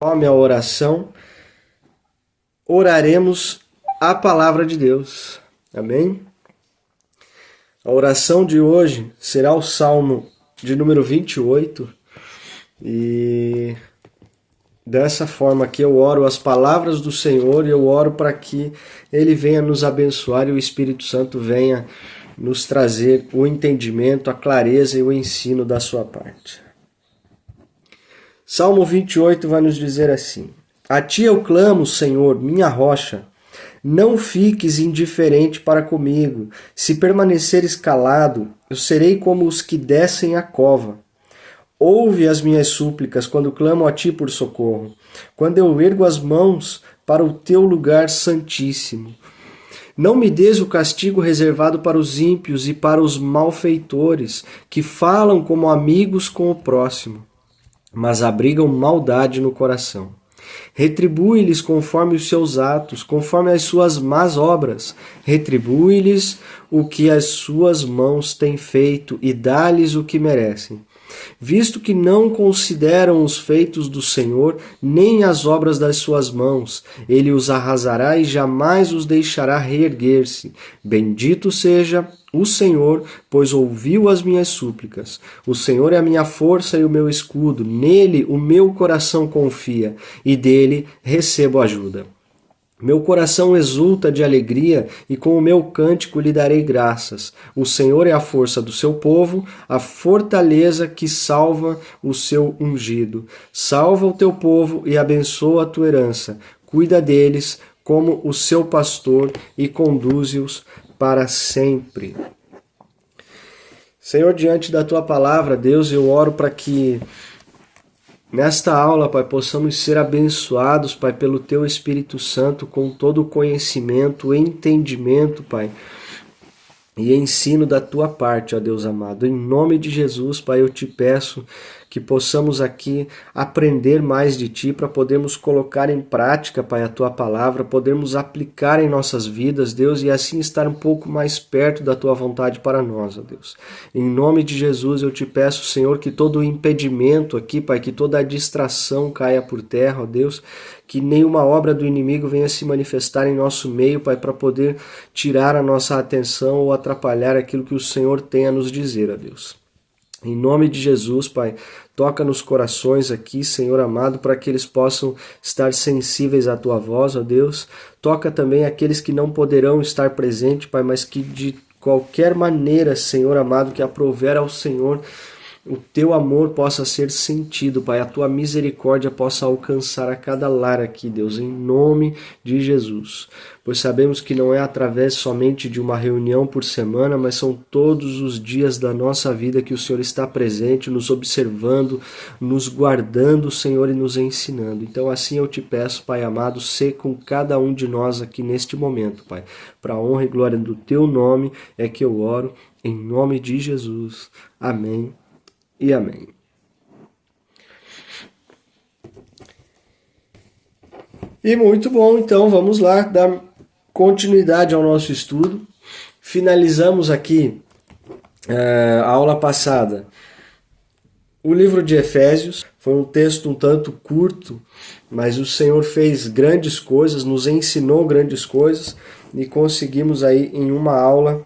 Nome a oração, oraremos a palavra de Deus. Amém? A oração de hoje será o Salmo de número 28 e dessa forma aqui eu oro as palavras do Senhor e eu oro para que Ele venha nos abençoar e o Espírito Santo venha nos trazer o entendimento, a clareza e o ensino da sua parte. Salmo 28 vai nos dizer assim: A ti eu clamo, Senhor, minha rocha. Não fiques indiferente para comigo. Se permaneceres calado, eu serei como os que descem a cova. Ouve as minhas súplicas quando clamo a ti por socorro, quando eu ergo as mãos para o teu lugar santíssimo. Não me des o castigo reservado para os ímpios e para os malfeitores, que falam como amigos com o próximo, mas abrigam maldade no coração. Retribui-lhes conforme os seus atos, conforme as suas más obras. Retribui-lhes o que as suas mãos têm feito e dá-lhes o que merecem. Visto que não consideram os feitos do Senhor, nem as obras das suas mãos, ele os arrasará e jamais os deixará reerguer-se. Bendito seja o Senhor, pois ouviu as minhas súplicas. O Senhor é a minha força e o meu escudo. Nele o meu coração confia e dele recebo ajuda. Meu coração exulta de alegria e com o meu cântico lhe darei graças. O Senhor é a força do seu povo, a fortaleza que salva o seu ungido. Salva o teu povo e abençoa a tua herança. Cuida deles como o seu pastor e conduze-os para sempre. Senhor, diante da tua palavra, Deus, eu oro para que nesta aula, Pai, possamos ser abençoados, Pai, pelo Teu Espírito Santo, com todo o conhecimento, entendimento, Pai, e ensino da Tua parte, ó Deus amado. Em nome de Jesus, Pai, eu te peço que possamos aqui aprender mais de Ti para podermos colocar em prática, Pai, a Tua palavra, podermos aplicar em nossas vidas, Deus, e assim estar um pouco mais perto da Tua vontade para nós, ó Deus. Em nome de Jesus, eu te peço, Senhor, que todo o impedimento aqui, Pai, que toda a distração caia por terra, ó Deus, que nenhuma obra do inimigo venha se manifestar em nosso meio, Pai, para poder tirar a nossa atenção ou atrapalhar aquilo que o Senhor tem a nos dizer, ó Deus. Em nome de Jesus, Pai, toca nos corações aqui, Senhor amado, para que eles possam estar sensíveis à Tua voz, ó Deus. Toca também aqueles que não poderão estar presentes, Pai, mas que de qualquer maneira, Senhor amado, que aprover ao Senhor, o Teu amor possa ser sentido, Pai, a Tua misericórdia possa alcançar a cada lar aqui, Deus, em nome de Jesus. Pois sabemos que não é através somente de uma reunião por semana, mas são todos os dias da nossa vida que o Senhor está presente, nos observando, nos guardando, Senhor, e nos ensinando. Então assim eu te peço, Pai amado, sê com cada um de nós aqui neste momento, Pai. Para a honra e glória do Teu nome é que eu oro, em nome de Jesus. Amém e amém. E muito bom, então vamos lá dar continuidade ao nosso estudo. Finalizamos aqui a aula passada o livro de Efésios. Foi um texto um tanto curto, mas o Senhor fez grandes coisas, nos ensinou grandes coisas e conseguimos aí em uma aula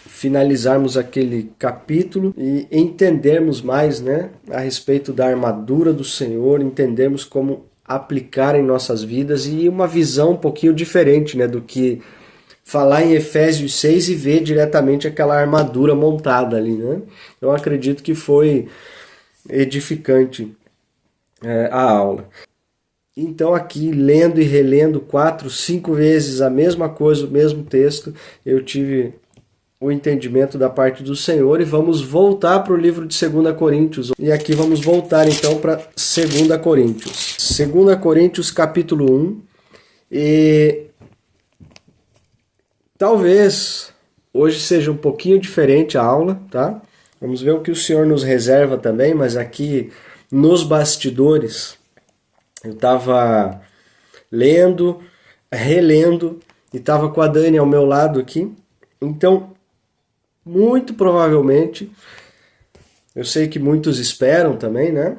finalizarmos aquele capítulo e entendermos mais, né, a respeito da armadura do Senhor, entendermos como aplicar em nossas vidas e uma visão um pouquinho diferente, né, do que falar em Efésios 6 e ver diretamente aquela armadura montada ali, né? Eu acredito que foi edificante a aula. Então aqui, lendo e relendo 4, 5 vezes a mesma coisa, o mesmo texto, eu tive o entendimento da parte do Senhor e vamos voltar para o livro de 2 Coríntios. E aqui vamos voltar então para 2 Coríntios. 2 Coríntios capítulo 1 e talvez hoje seja um pouquinho diferente a aula, tá? Vamos ver o que o Senhor nos reserva também, mas aqui nos bastidores eu estava lendo, relendo e estava com a Dani ao meu lado aqui. Então, muito provavelmente, eu sei que muitos esperam também, né?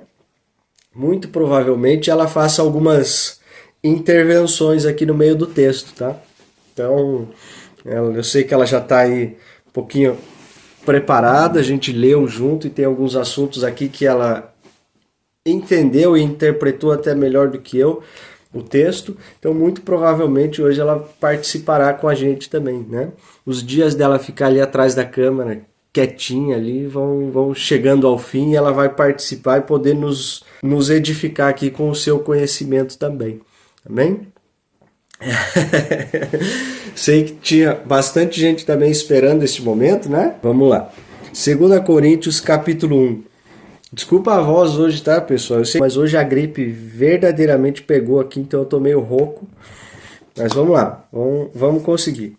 muito provavelmente ela faça algumas intervenções aqui no meio do texto, tá? Então, eu sei que ela já está aí um pouquinho preparada, a gente leu junto e tem alguns assuntos aqui que ela entendeu e interpretou até melhor do que eu o texto, então muito provavelmente hoje ela participará com a gente também, né? Os dias dela ficar ali atrás da câmera, quietinha ali, vão chegando ao fim e ela vai participar e poder nos edificar aqui com o seu conhecimento também, amém? Sei que tinha bastante gente também esperando esse momento, né? Vamos lá. 2 Coríntios capítulo 1. Desculpa a voz hoje, tá, pessoal? Eu sei, mas hoje a gripe verdadeiramente pegou aqui, então eu tô meio rouco. Mas vamos lá, vamos conseguir.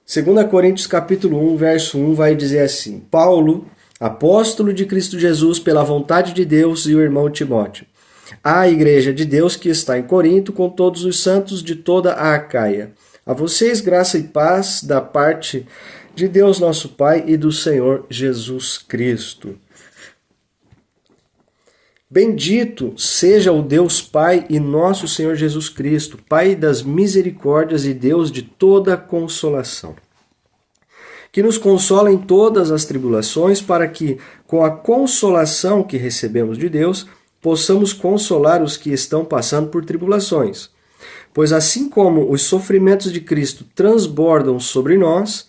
2 Coríntios capítulo 1, verso 1 vai dizer assim: Paulo, apóstolo de Cristo Jesus pela vontade de Deus, e o irmão Timóteo, à igreja de Deus que está em Corinto, com todos os santos de toda a Acaia. A vocês graça e paz da parte de Deus nosso Pai e do Senhor Jesus Cristo. Bendito seja o Deus Pai e nosso Senhor Jesus Cristo, Pai das misericórdias e Deus de toda consolação, que nos consola em todas as tribulações, para que, com a consolação que recebemos de Deus, possamos consolar os que estão passando por tribulações. Pois assim como os sofrimentos de Cristo transbordam sobre nós,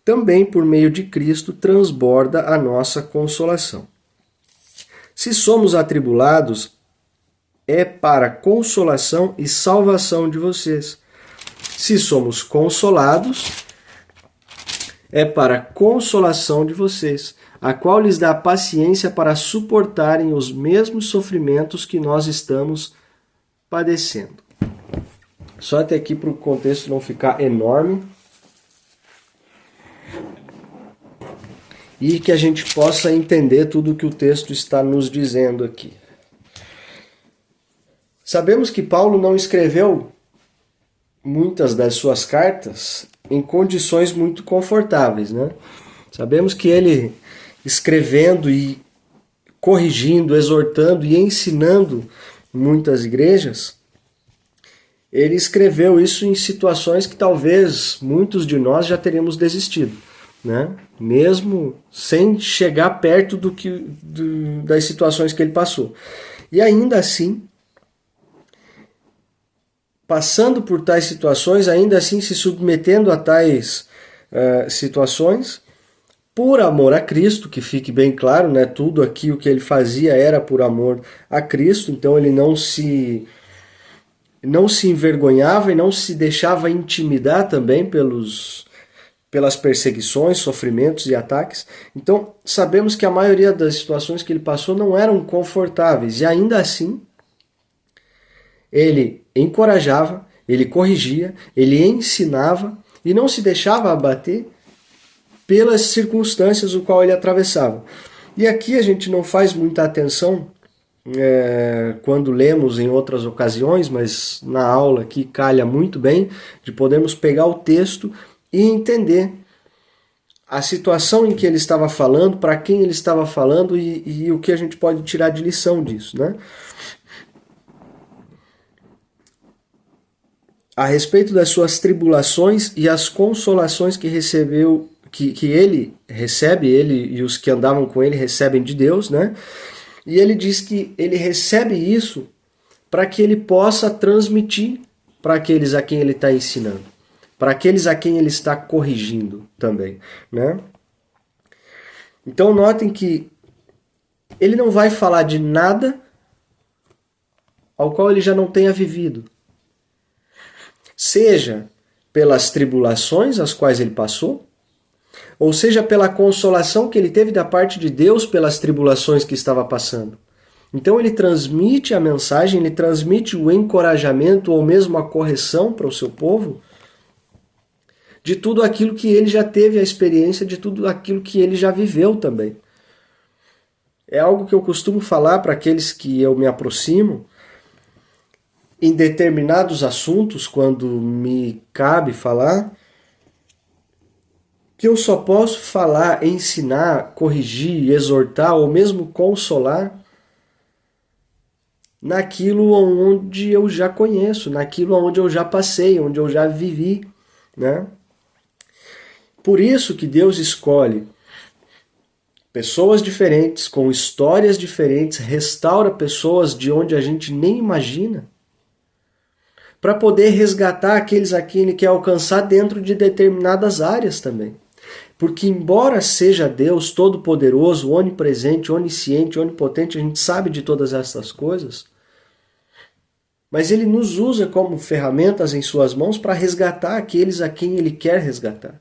também por meio de Cristo transborda a nossa consolação. Se somos atribulados, é para consolação e salvação de vocês. Se somos consolados, é para consolação de vocês, a qual lhes dá paciência para suportarem os mesmos sofrimentos que nós estamos padecendo. Só até aqui para o contexto não ficar enorme. E que a gente possa entender tudo o que o texto está nos dizendo aqui. Sabemos que Paulo não escreveu muitas das suas cartas em condições muito confortáveis, né? Sabemos que ele, escrevendo e corrigindo, exortando e ensinando muitas igrejas, ele escreveu isso em situações que talvez muitos de nós já teríamos desistido, né? Mesmo sem chegar perto das situações que ele passou. E ainda assim, passando por tais situações, ainda assim se submetendo a tais situações, por amor a Cristo, que fique bem claro, né? Tudo aqui o que ele fazia era por amor a Cristo, então ele não se envergonhava e não se deixava intimidar também pelas perseguições, sofrimentos e ataques. Então, sabemos que a maioria das situações que ele passou não eram confortáveis. E ainda assim, ele encorajava, ele corrigia, ele ensinava e não se deixava abater pelas circunstâncias o qual ele atravessava. E aqui a gente não faz muita atenção quando lemos em outras ocasiões, mas na aula aqui calha muito bem de podermos pegar o texto e entender a situação em que ele estava falando, para quem ele estava falando e o que a gente pode tirar de lição disso, né? A respeito das suas tribulações e as consolações que recebeu, que ele recebe, ele e os que andavam com ele recebem de Deus, né? E ele diz que ele recebe isso para que ele possa transmitir para aqueles a quem ele está ensinando, para aqueles a quem ele está corrigindo também, né? Então notem que ele não vai falar de nada ao qual ele já não tenha vivido. Seja pelas tribulações as quais ele passou, ou seja pela consolação que ele teve da parte de Deus pelas tribulações que estava passando. Então ele transmite a mensagem, ele transmite o encorajamento ou mesmo a correção para o seu povo de tudo aquilo que ele já teve a experiência, de tudo aquilo que ele já viveu também. É algo que eu costumo falar para aqueles que eu me aproximo em determinados assuntos, quando me cabe falar, que eu só posso falar, ensinar, corrigir, exortar ou mesmo consolar naquilo onde eu já conheço, naquilo onde eu já passei, onde eu já vivi, né? Por isso que Deus escolhe pessoas diferentes, com histórias diferentes, restaura pessoas de onde a gente nem imagina, para poder resgatar aqueles a quem Ele quer alcançar dentro de determinadas áreas também. Porque embora seja Deus todo-poderoso, onipresente, onisciente, onipotente, a gente sabe de todas essas coisas, mas Ele nos usa como ferramentas em suas mãos para resgatar aqueles a quem Ele quer resgatar.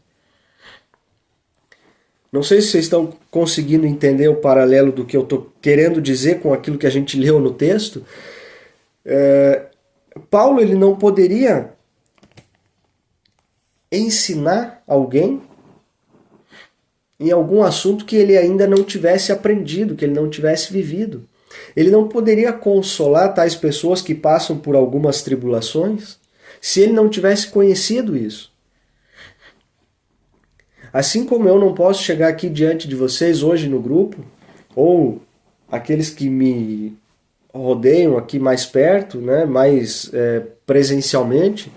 Não sei se vocês estão conseguindo entender o paralelo do que eu estou querendo dizer com aquilo que a gente leu no texto. Paulo ele não poderia ensinar alguém em algum assunto que ele ainda não tivesse aprendido, que ele não tivesse vivido. Ele não poderia consolar tais pessoas que passam por algumas tribulações se ele não tivesse conhecido isso. Assim como eu não posso chegar aqui diante de vocês hoje no grupo, ou aqueles que me rodeiam aqui mais perto, né, mais presencialmente,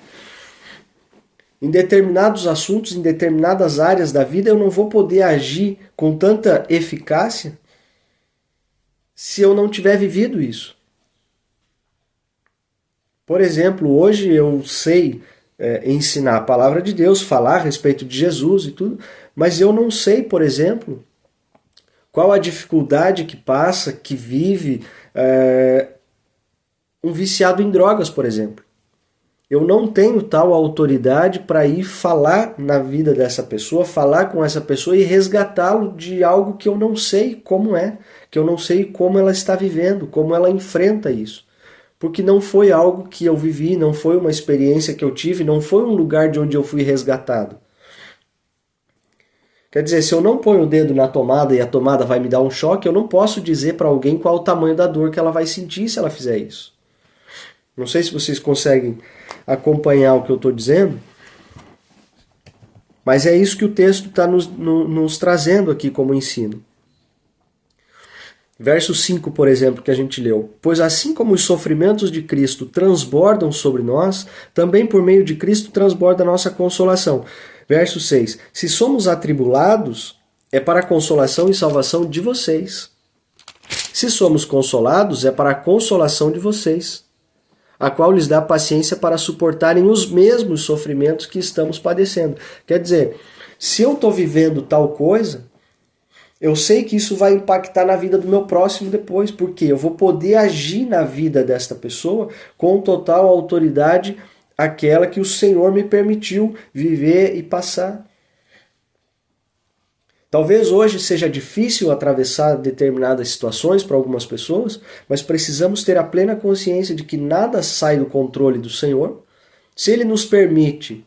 em determinados assuntos, em determinadas áreas da vida, eu não vou poder agir com tanta eficácia se eu não tiver vivido isso. Por exemplo, hoje eu sei ensinar a palavra de Deus, falar a respeito de Jesus e tudo, mas eu não sei, por exemplo, qual a dificuldade que passa, que vive um viciado em drogas, por exemplo. Eu não tenho tal autoridade para ir falar na vida dessa pessoa, falar com essa pessoa e resgatá-lo de algo que eu não sei como é, que eu não sei como ela está vivendo, como ela enfrenta isso. Porque não foi algo que eu vivi, não foi uma experiência que eu tive, não foi um lugar de onde eu fui resgatado. Quer dizer, se eu não ponho o dedo na tomada e a tomada vai me dar um choque, eu não posso dizer para alguém qual é o tamanho da dor que ela vai sentir se ela fizer isso. Não sei se vocês conseguem acompanhar o que eu estou dizendo, mas é isso que o texto está nos trazendo aqui como ensino. Verso 5, por exemplo, que a gente leu. Pois assim como os sofrimentos de Cristo transbordam sobre nós, também por meio de Cristo transborda a nossa consolação. Verso 6. Se somos atribulados, é para a consolação e salvação de vocês. Se somos consolados, é para a consolação de vocês, a qual lhes dá paciência para suportarem os mesmos sofrimentos que estamos padecendo. Quer dizer, se eu estou vivendo tal coisa, eu sei que isso vai impactar na vida do meu próximo depois, porque eu vou poder agir na vida desta pessoa com total autoridade, aquela que o Senhor me permitiu viver e passar. Talvez hoje seja difícil atravessar determinadas situações para algumas pessoas, mas precisamos ter a plena consciência de que nada sai do controle do Senhor. Se Ele nos permite,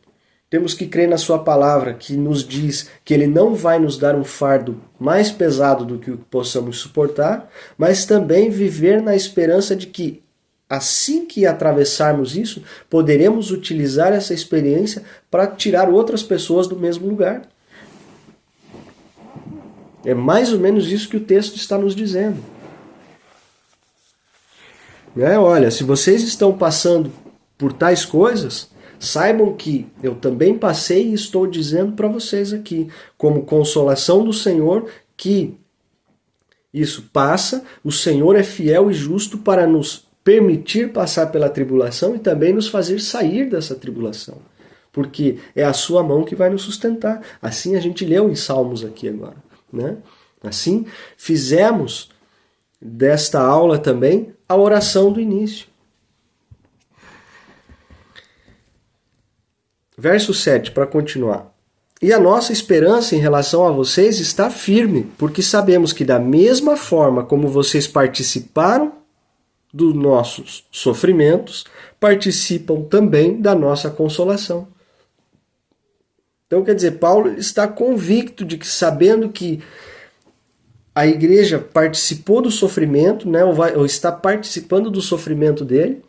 temos que crer na sua palavra, que nos diz que Ele não vai nos dar um fardo mais pesado do que o que possamos suportar, mas também viver na esperança de que, assim que atravessarmos isso, poderemos utilizar essa experiência para tirar outras pessoas do mesmo lugar. É mais ou menos isso que o texto está nos dizendo. Olha, se vocês estão passando por tais coisas, saibam que eu também passei e estou dizendo para vocês aqui, como consolação do Senhor, que isso passa, o Senhor é fiel e justo para nos permitir passar pela tribulação e também nos fazer sair dessa tribulação. Porque é a sua mão que vai nos sustentar. Assim a gente leu em Salmos aqui agora. Né? Assim, fizemos desta aula também a oração do início. Verso 7, para continuar. E a nossa esperança em relação a vocês está firme, porque sabemos que da mesma forma como vocês participaram dos nossos sofrimentos, participam também da nossa consolação. Então, quer dizer, Paulo está convicto de que, sabendo que a igreja participou do sofrimento, né, ou está participando do sofrimento dele,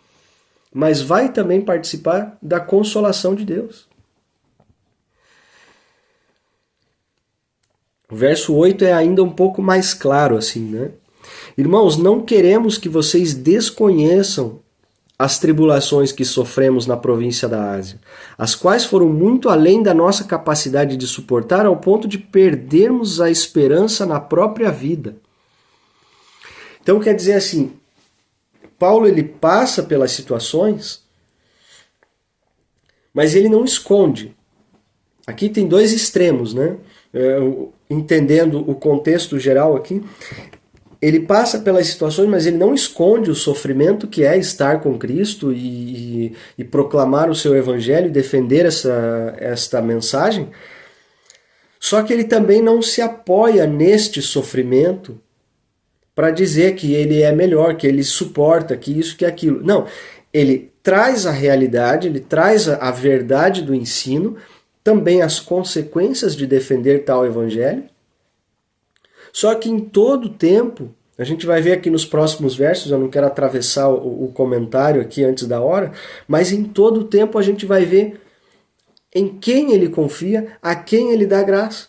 mas vai também participar da consolação de Deus. O verso 8 é ainda um pouco mais claro, assim, né? Irmãos, não queremos que vocês desconheçam as tribulações que sofremos na província da Ásia, as quais foram muito além da nossa capacidade de suportar, ao ponto de perdermos a esperança na própria vida. Então quer dizer assim, Paulo ele passa pelas situações, mas ele não esconde. Aqui tem dois extremos, né? Entendendo o contexto geral aqui, ele passa pelas situações, mas ele não esconde o sofrimento que é estar com Cristo e proclamar o seu evangelho e defender esta mensagem. Só que ele também não se apoia neste sofrimento para dizer que ele é melhor, que ele suporta, que isso, que aquilo. Não, ele traz a realidade, ele traz a verdade do ensino, também as consequências de defender tal evangelho. Só que em todo tempo, a gente vai ver aqui nos próximos versos, eu não quero atravessar o comentário aqui antes da hora, mas em todo tempo a gente vai ver em quem ele confia, a quem ele dá graça.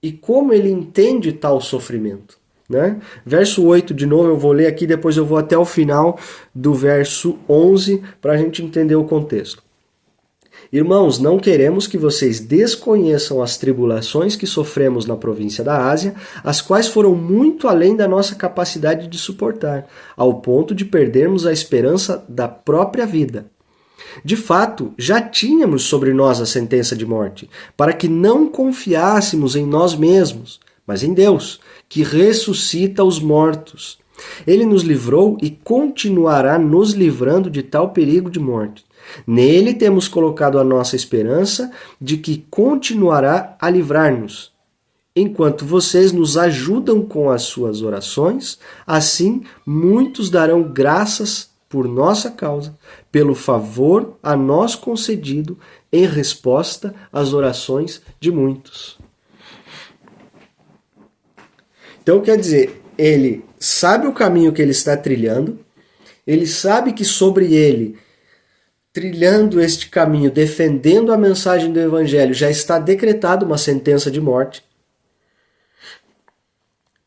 E como ele entende tal sofrimento. Né? Verso 8, de novo, eu vou ler aqui, depois eu vou até o final do verso 11 para a gente entender o contexto. Irmãos, não queremos que vocês desconheçam as tribulações que sofremos na província da Ásia, as quais foram muito além da nossa capacidade de suportar, ao ponto de perdermos a esperança da própria vida. De fato, já tínhamos sobre nós a sentença de morte, para que não confiássemos em nós mesmos, mas em Deus, que ressuscita os mortos. Ele nos livrou e continuará nos livrando de tal perigo de morte. Nele temos colocado a nossa esperança de que continuará a livrar-nos. Enquanto vocês nos ajudam com as suas orações, assim muitos darão graças por nossa causa, pelo favor a nós concedido em resposta às orações de muitos. Então quer dizer, ele sabe o caminho que ele está trilhando, ele sabe que sobre ele, trilhando este caminho, defendendo a mensagem do Evangelho, já está decretada uma sentença de morte.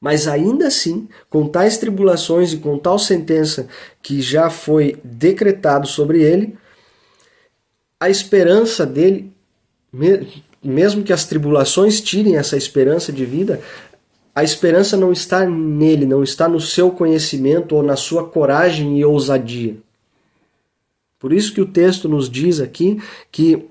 Mas ainda assim, com tais tribulações e com tal sentença que já foi decretado sobre ele, a esperança dele, mesmo que as tribulações tirem essa esperança de vida, a esperança não está nele, não está no seu conhecimento ou na sua coragem e ousadia. Por isso que o texto nos diz aqui que,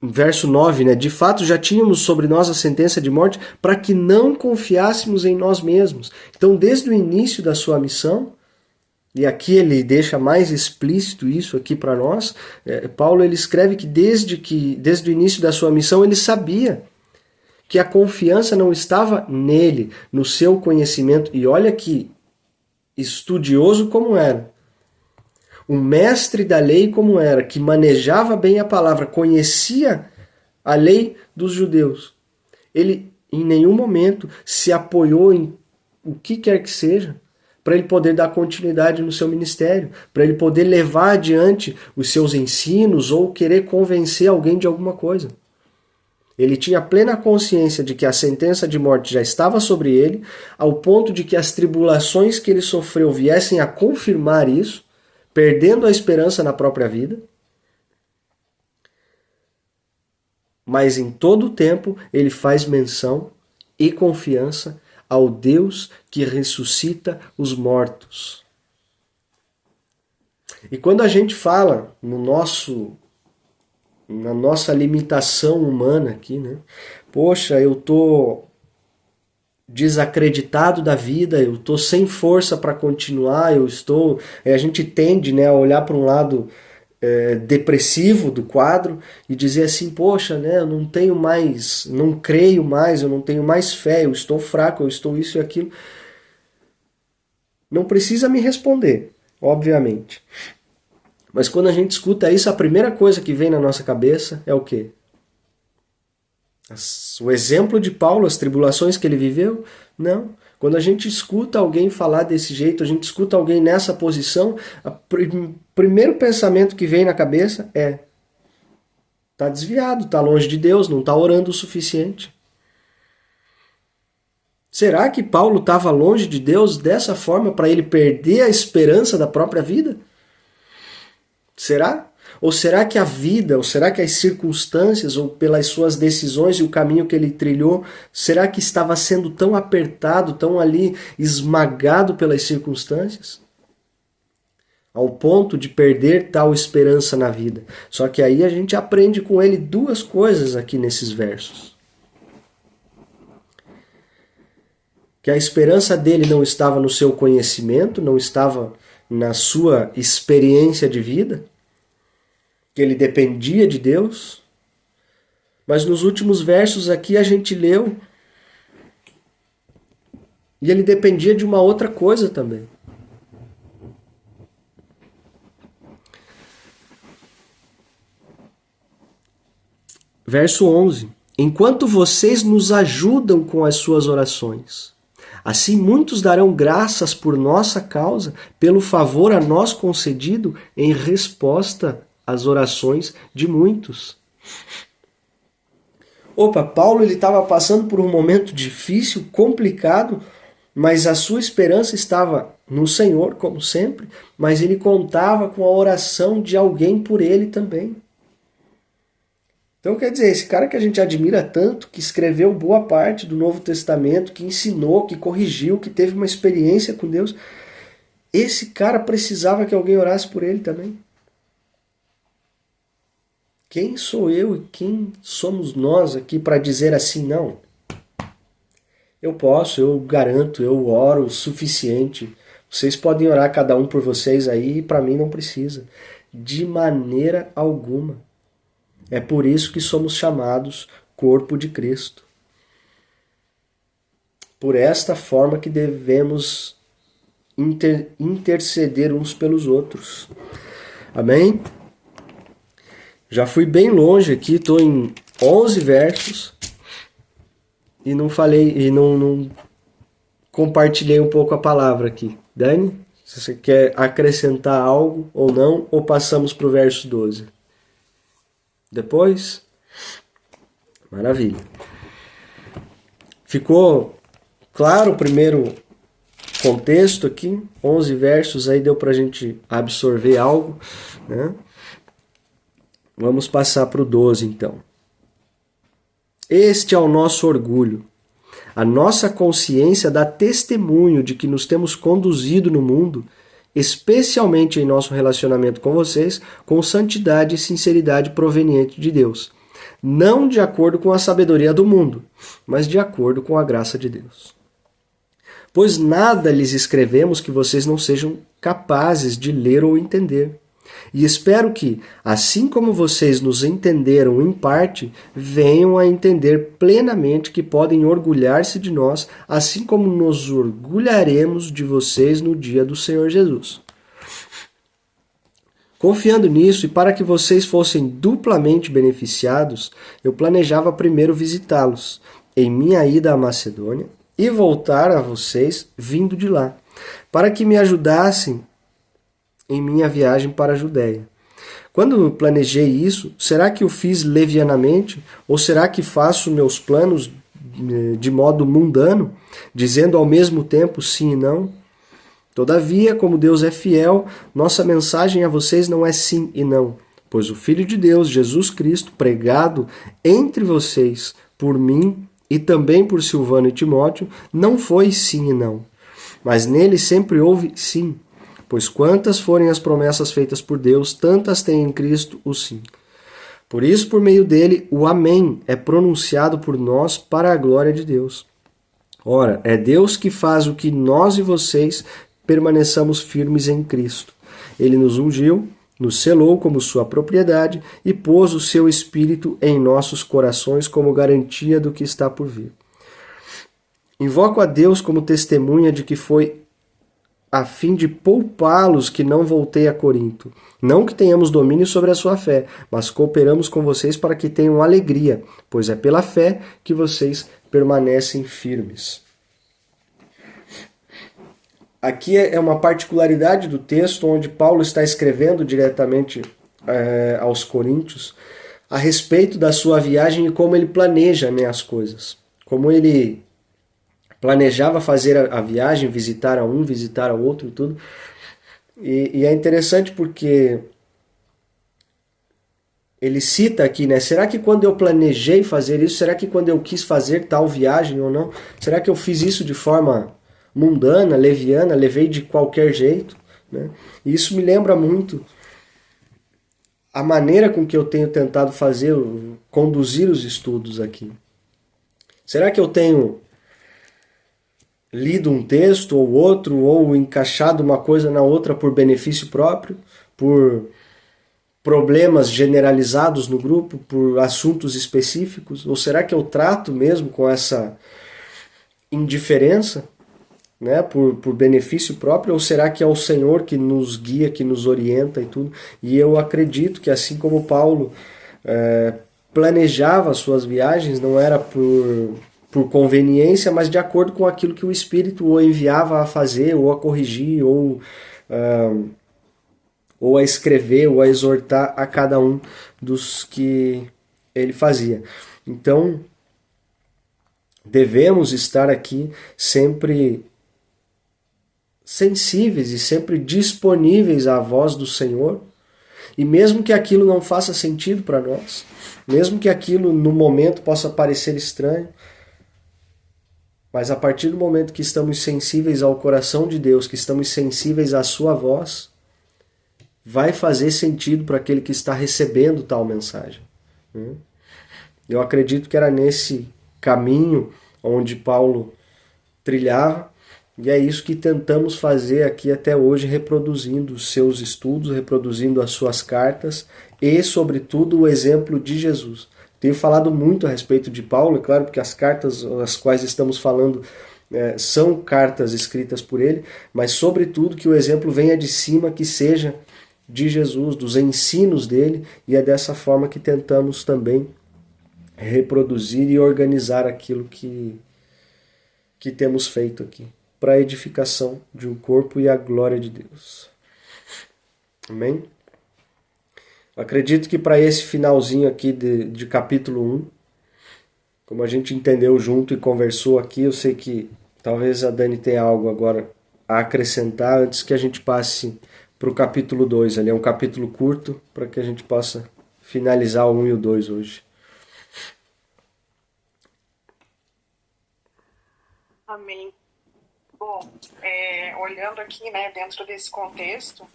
verso 9, né? De fato já tínhamos sobre nós a sentença de morte para que não confiássemos em nós mesmos. Então, desde o início da sua missão, e aqui ele deixa mais explícito isso aqui para nós, Paulo ele escreve que desde o início da sua missão ele sabia que a confiança não estava nele, no seu conhecimento. E olha que estudioso como era, um mestre da lei como era, que manejava bem a palavra, conhecia a lei dos judeus. Ele em nenhum momento se apoiou em o que quer que seja para ele poder dar continuidade no seu ministério, para ele poder levar adiante os seus ensinos ou querer convencer alguém de alguma coisa. Ele tinha plena consciência de que a sentença de morte já estava sobre ele, ao ponto de que as tribulações que ele sofreu viessem a confirmar isso, perdendo a esperança na própria vida. Mas em todo o tempo ele faz menção e confiança ao Deus que ressuscita os mortos. E quando a gente fala na nossa limitação humana aqui, né? Poxa, eu tô desacreditado da vida, eu tô sem força para continuar, a gente tende, né, a olhar para um lado depressivo do quadro e dizer assim, poxa, né, eu não tenho mais, não creio mais, eu não tenho mais fé, eu estou fraco, eu estou isso e aquilo. Não precisa me responder, obviamente. Mas quando a gente escuta isso, a primeira coisa que vem na nossa cabeça é o quê? O exemplo de Paulo, as tribulações que ele viveu? Não. Quando a gente escuta alguém falar desse jeito, a gente escuta alguém nessa posição, o primeiro pensamento que vem na cabeça é: está desviado, está longe de Deus, não está orando o suficiente. Será que Paulo estava longe de Deus dessa forma para ele perder a esperança da própria vida? Será? Ou será que a vida, ou será que as circunstâncias, ou pelas suas decisões e o caminho que ele trilhou, será que estava sendo tão apertado, tão ali esmagado pelas circunstâncias? Ao ponto de perder tal esperança na vida. Só que aí a gente aprende com ele duas coisas aqui nesses versos. Que a esperança dele não estava no seu conhecimento, não estava na sua experiência de vida, que ele dependia de Deus. Mas nos últimos versos aqui a gente leu e ele dependia de uma outra coisa também. Verso 11. Enquanto vocês nos ajudam com as suas orações, assim muitos darão graças por nossa causa, pelo favor a nós concedido em resposta às orações de muitos. Opa, Paulo estava passando por um momento difícil, complicado, mas a sua esperança estava no Senhor, como sempre, mas ele contava com a oração de alguém por ele também. Então, quer dizer, esse cara que a gente admira tanto, que escreveu boa parte do Novo Testamento, que ensinou, que corrigiu, que teve uma experiência com Deus, esse cara precisava que alguém orasse por ele também. Quem sou eu e quem somos nós aqui para dizer assim, não? Eu posso, eu garanto, eu oro o suficiente. Vocês podem orar cada um por vocês aí e para mim não precisa. De maneira alguma. É por isso que somos chamados corpo de Cristo. Por esta forma que devemos interceder uns pelos outros. Amém? Já fui bem longe aqui, estou em 11 versos e não falei, e não compartilhei um pouco a palavra aqui. Dani, se você quer acrescentar algo ou não, ou passamos para o verso 12? Depois? Maravilha. Ficou claro o primeiro contexto aqui? 11 versos, aí deu para a gente absorver algo, né? Vamos passar para o 12 então. Este é o nosso orgulho. A nossa consciência dá testemunho de que nos temos conduzido no mundo, especialmente em nosso relacionamento com vocês, com santidade e sinceridade proveniente de Deus. Não de acordo com a sabedoria do mundo, mas de acordo com a graça de Deus. Pois nada lhes escrevemos que vocês não sejam capazes de ler ou entender. E espero que, assim como vocês nos entenderam em parte, venham a entender plenamente que podem orgulhar-se de nós, assim como nos orgulharemos de vocês no dia do Senhor Jesus. Confiando nisso e para que vocês fossem duplamente beneficiados, eu planejava primeiro visitá-los em minha ida à Macedônia e voltar a vocês vindo de lá, para que me ajudassem em minha viagem para a Judéia. Quando planejei isso, será que o fiz levianamente? Ou será que faço meus planos de modo mundano, dizendo ao mesmo tempo sim e não? Todavia, como Deus é fiel, nossa mensagem a vocês não é sim e não, pois o Filho de Deus, Jesus Cristo, pregado entre vocês por mim e também por Silvano e Timóteo, não foi sim e não, mas nele sempre houve sim. Pois quantas forem as promessas feitas por Deus, tantas tem em Cristo o sim. Por isso, por meio dele, o amém é pronunciado por nós para a glória de Deus. Ora, é Deus que faz o que nós e vocês permaneçamos firmes em Cristo. Ele nos ungiu, nos selou como sua propriedade e pôs o seu Espírito em nossos corações como garantia do que está por vir. Invoco a Deus como testemunha de que foi a fim de poupá-los que não voltei a Corinto. Não que tenhamos domínio sobre a sua fé, mas cooperamos com vocês para que tenham alegria, pois é pela fé que vocês permanecem firmes. Aqui é uma particularidade do texto onde Paulo está escrevendo diretamente aos coríntios a respeito da sua viagem e como ele planeja, né, as coisas. Como ele planejava fazer a viagem, visitar a um, visitar a outro e tudo. E é interessante porque ele cita aqui, né? Será que quando eu planejei fazer isso, será que quando eu quis fazer tal viagem ou não, será que eu fiz isso de forma mundana, leviana, levei de qualquer jeito, né? E isso me lembra muito a maneira com que eu tenho tentado fazer, conduzir os estudos aqui. Será que eu tenho lido um texto ou outro, ou encaixado uma coisa na outra por benefício próprio, por problemas generalizados no grupo, por assuntos específicos? Ou será que eu trato mesmo com essa indiferença, né, por benefício próprio? Ou será que é o Senhor que nos guia, que nos orienta e tudo? E eu acredito que assim como Paulo planejava as suas viagens, não era por conveniência, mas de acordo com aquilo que o Espírito o enviava a fazer, ou a corrigir, ou a escrever, ou a exortar a cada um dos que ele fazia. Então, devemos estar aqui sempre sensíveis e sempre disponíveis à voz do Senhor, e mesmo que aquilo não faça sentido para nós, mesmo que aquilo no momento possa parecer estranho, mas a partir do momento que estamos sensíveis ao coração de Deus, que estamos sensíveis à sua voz, vai fazer sentido para aquele que está recebendo tal mensagem. Eu acredito que era nesse caminho onde Paulo trilhava, e é isso que tentamos fazer aqui até hoje, reproduzindo os seus estudos, reproduzindo as suas cartas e, sobretudo, o exemplo de Jesus. Tenho falado muito a respeito de Paulo, é claro, porque as cartas as quais estamos falando são cartas escritas por ele, mas, sobretudo, que o exemplo venha de cima, que seja de Jesus, dos ensinos dele, e é dessa forma que tentamos também reproduzir e organizar aquilo que temos feito aqui, para a edificação de um corpo e a glória de Deus. Amém? Acredito que para esse finalzinho aqui de capítulo 1, como a gente entendeu junto e conversou aqui, eu sei que talvez a Dani tenha algo agora a acrescentar antes que a gente passe para o capítulo 2. Ali é um capítulo curto para que a gente possa finalizar o 1 e o 2 hoje. Amém. Bom, olhando aqui, né, dentro desse contexto,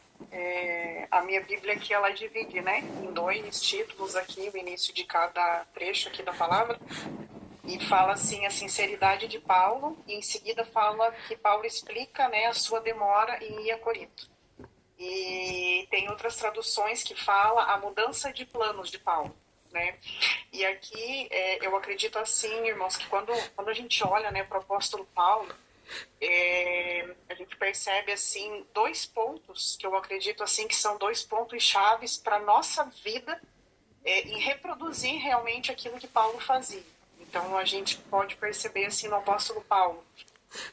a minha Bíblia aqui, ela divide, né, em 2 títulos aqui, o início de cada trecho aqui da palavra, e fala assim, a sinceridade de Paulo, e em seguida fala que Paulo explica, né, a sua demora em ir a Corinto. E tem outras traduções que fala a mudança de planos de Paulo, né? E aqui eu acredito assim, irmãos, que quando a gente olha, né, para o apóstolo Paulo, a gente percebe assim 2 pontos que eu acredito assim que são 2 pontos chaves para a nossa vida em reproduzir realmente aquilo que Paulo fazia. Então a gente pode perceber assim no apóstolo Paulo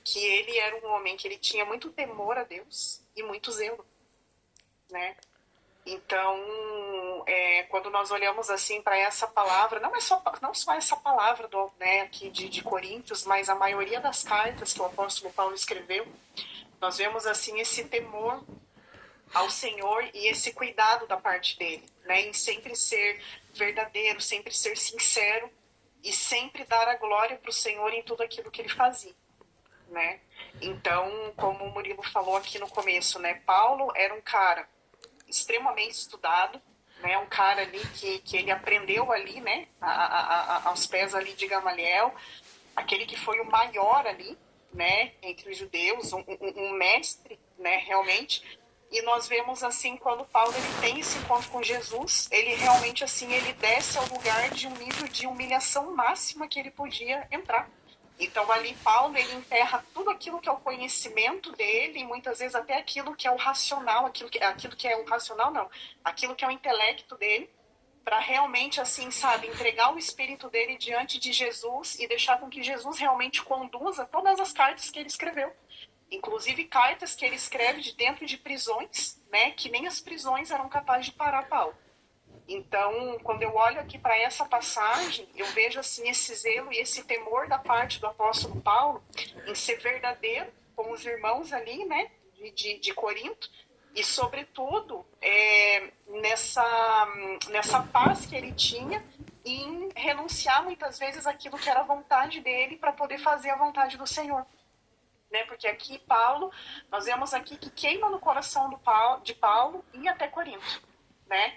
que ele era um homem que ele tinha muito temor a Deus e muito zelo, né? Então, quando nós olhamos assim para essa palavra, não só essa palavra né, aqui de Coríntios, mas a maioria das cartas que o apóstolo Paulo escreveu, nós vemos assim esse temor ao Senhor e esse cuidado da parte dele, né, em sempre ser verdadeiro, sempre ser sincero e sempre dar a glória para o Senhor em tudo aquilo que ele fazia, né? Então, como o Murilo falou aqui no começo, né, Paulo era um cara extremamente estudado, né, um cara ali que ele aprendeu ali, né, aos pés ali de Gamaliel, aquele que foi o maior ali, né, entre os judeus, um mestre, né, realmente. E nós vemos assim, quando Paulo ele tem esse encontro com Jesus, ele realmente assim, ele desce ao lugar de um nível de humilhação máxima que ele podia entrar. Então ali Paulo ele enterra tudo aquilo que é o conhecimento dele e muitas vezes até aquilo que é o racional, aquilo que é o racional não, aquilo que é o intelecto dele, para realmente assim, sabe, entregar o espírito dele diante de Jesus e deixar com que Jesus realmente conduza todas as cartas que ele escreveu. Inclusive cartas que ele escreve de dentro de prisões, né, que nem as prisões eram capazes de parar Paulo. Então, quando eu olho aqui para essa passagem, eu vejo assim esse zelo e esse temor da parte do apóstolo Paulo em ser verdadeiro com os irmãos ali, né, de Corinto, e sobretudo nessa paz que ele tinha em renunciar muitas vezes aquilo que era a vontade dele para poder fazer a vontade do Senhor. Né? Porque aqui Paulo, nós vemos aqui que queima no coração de Paulo ir até Corinto, né?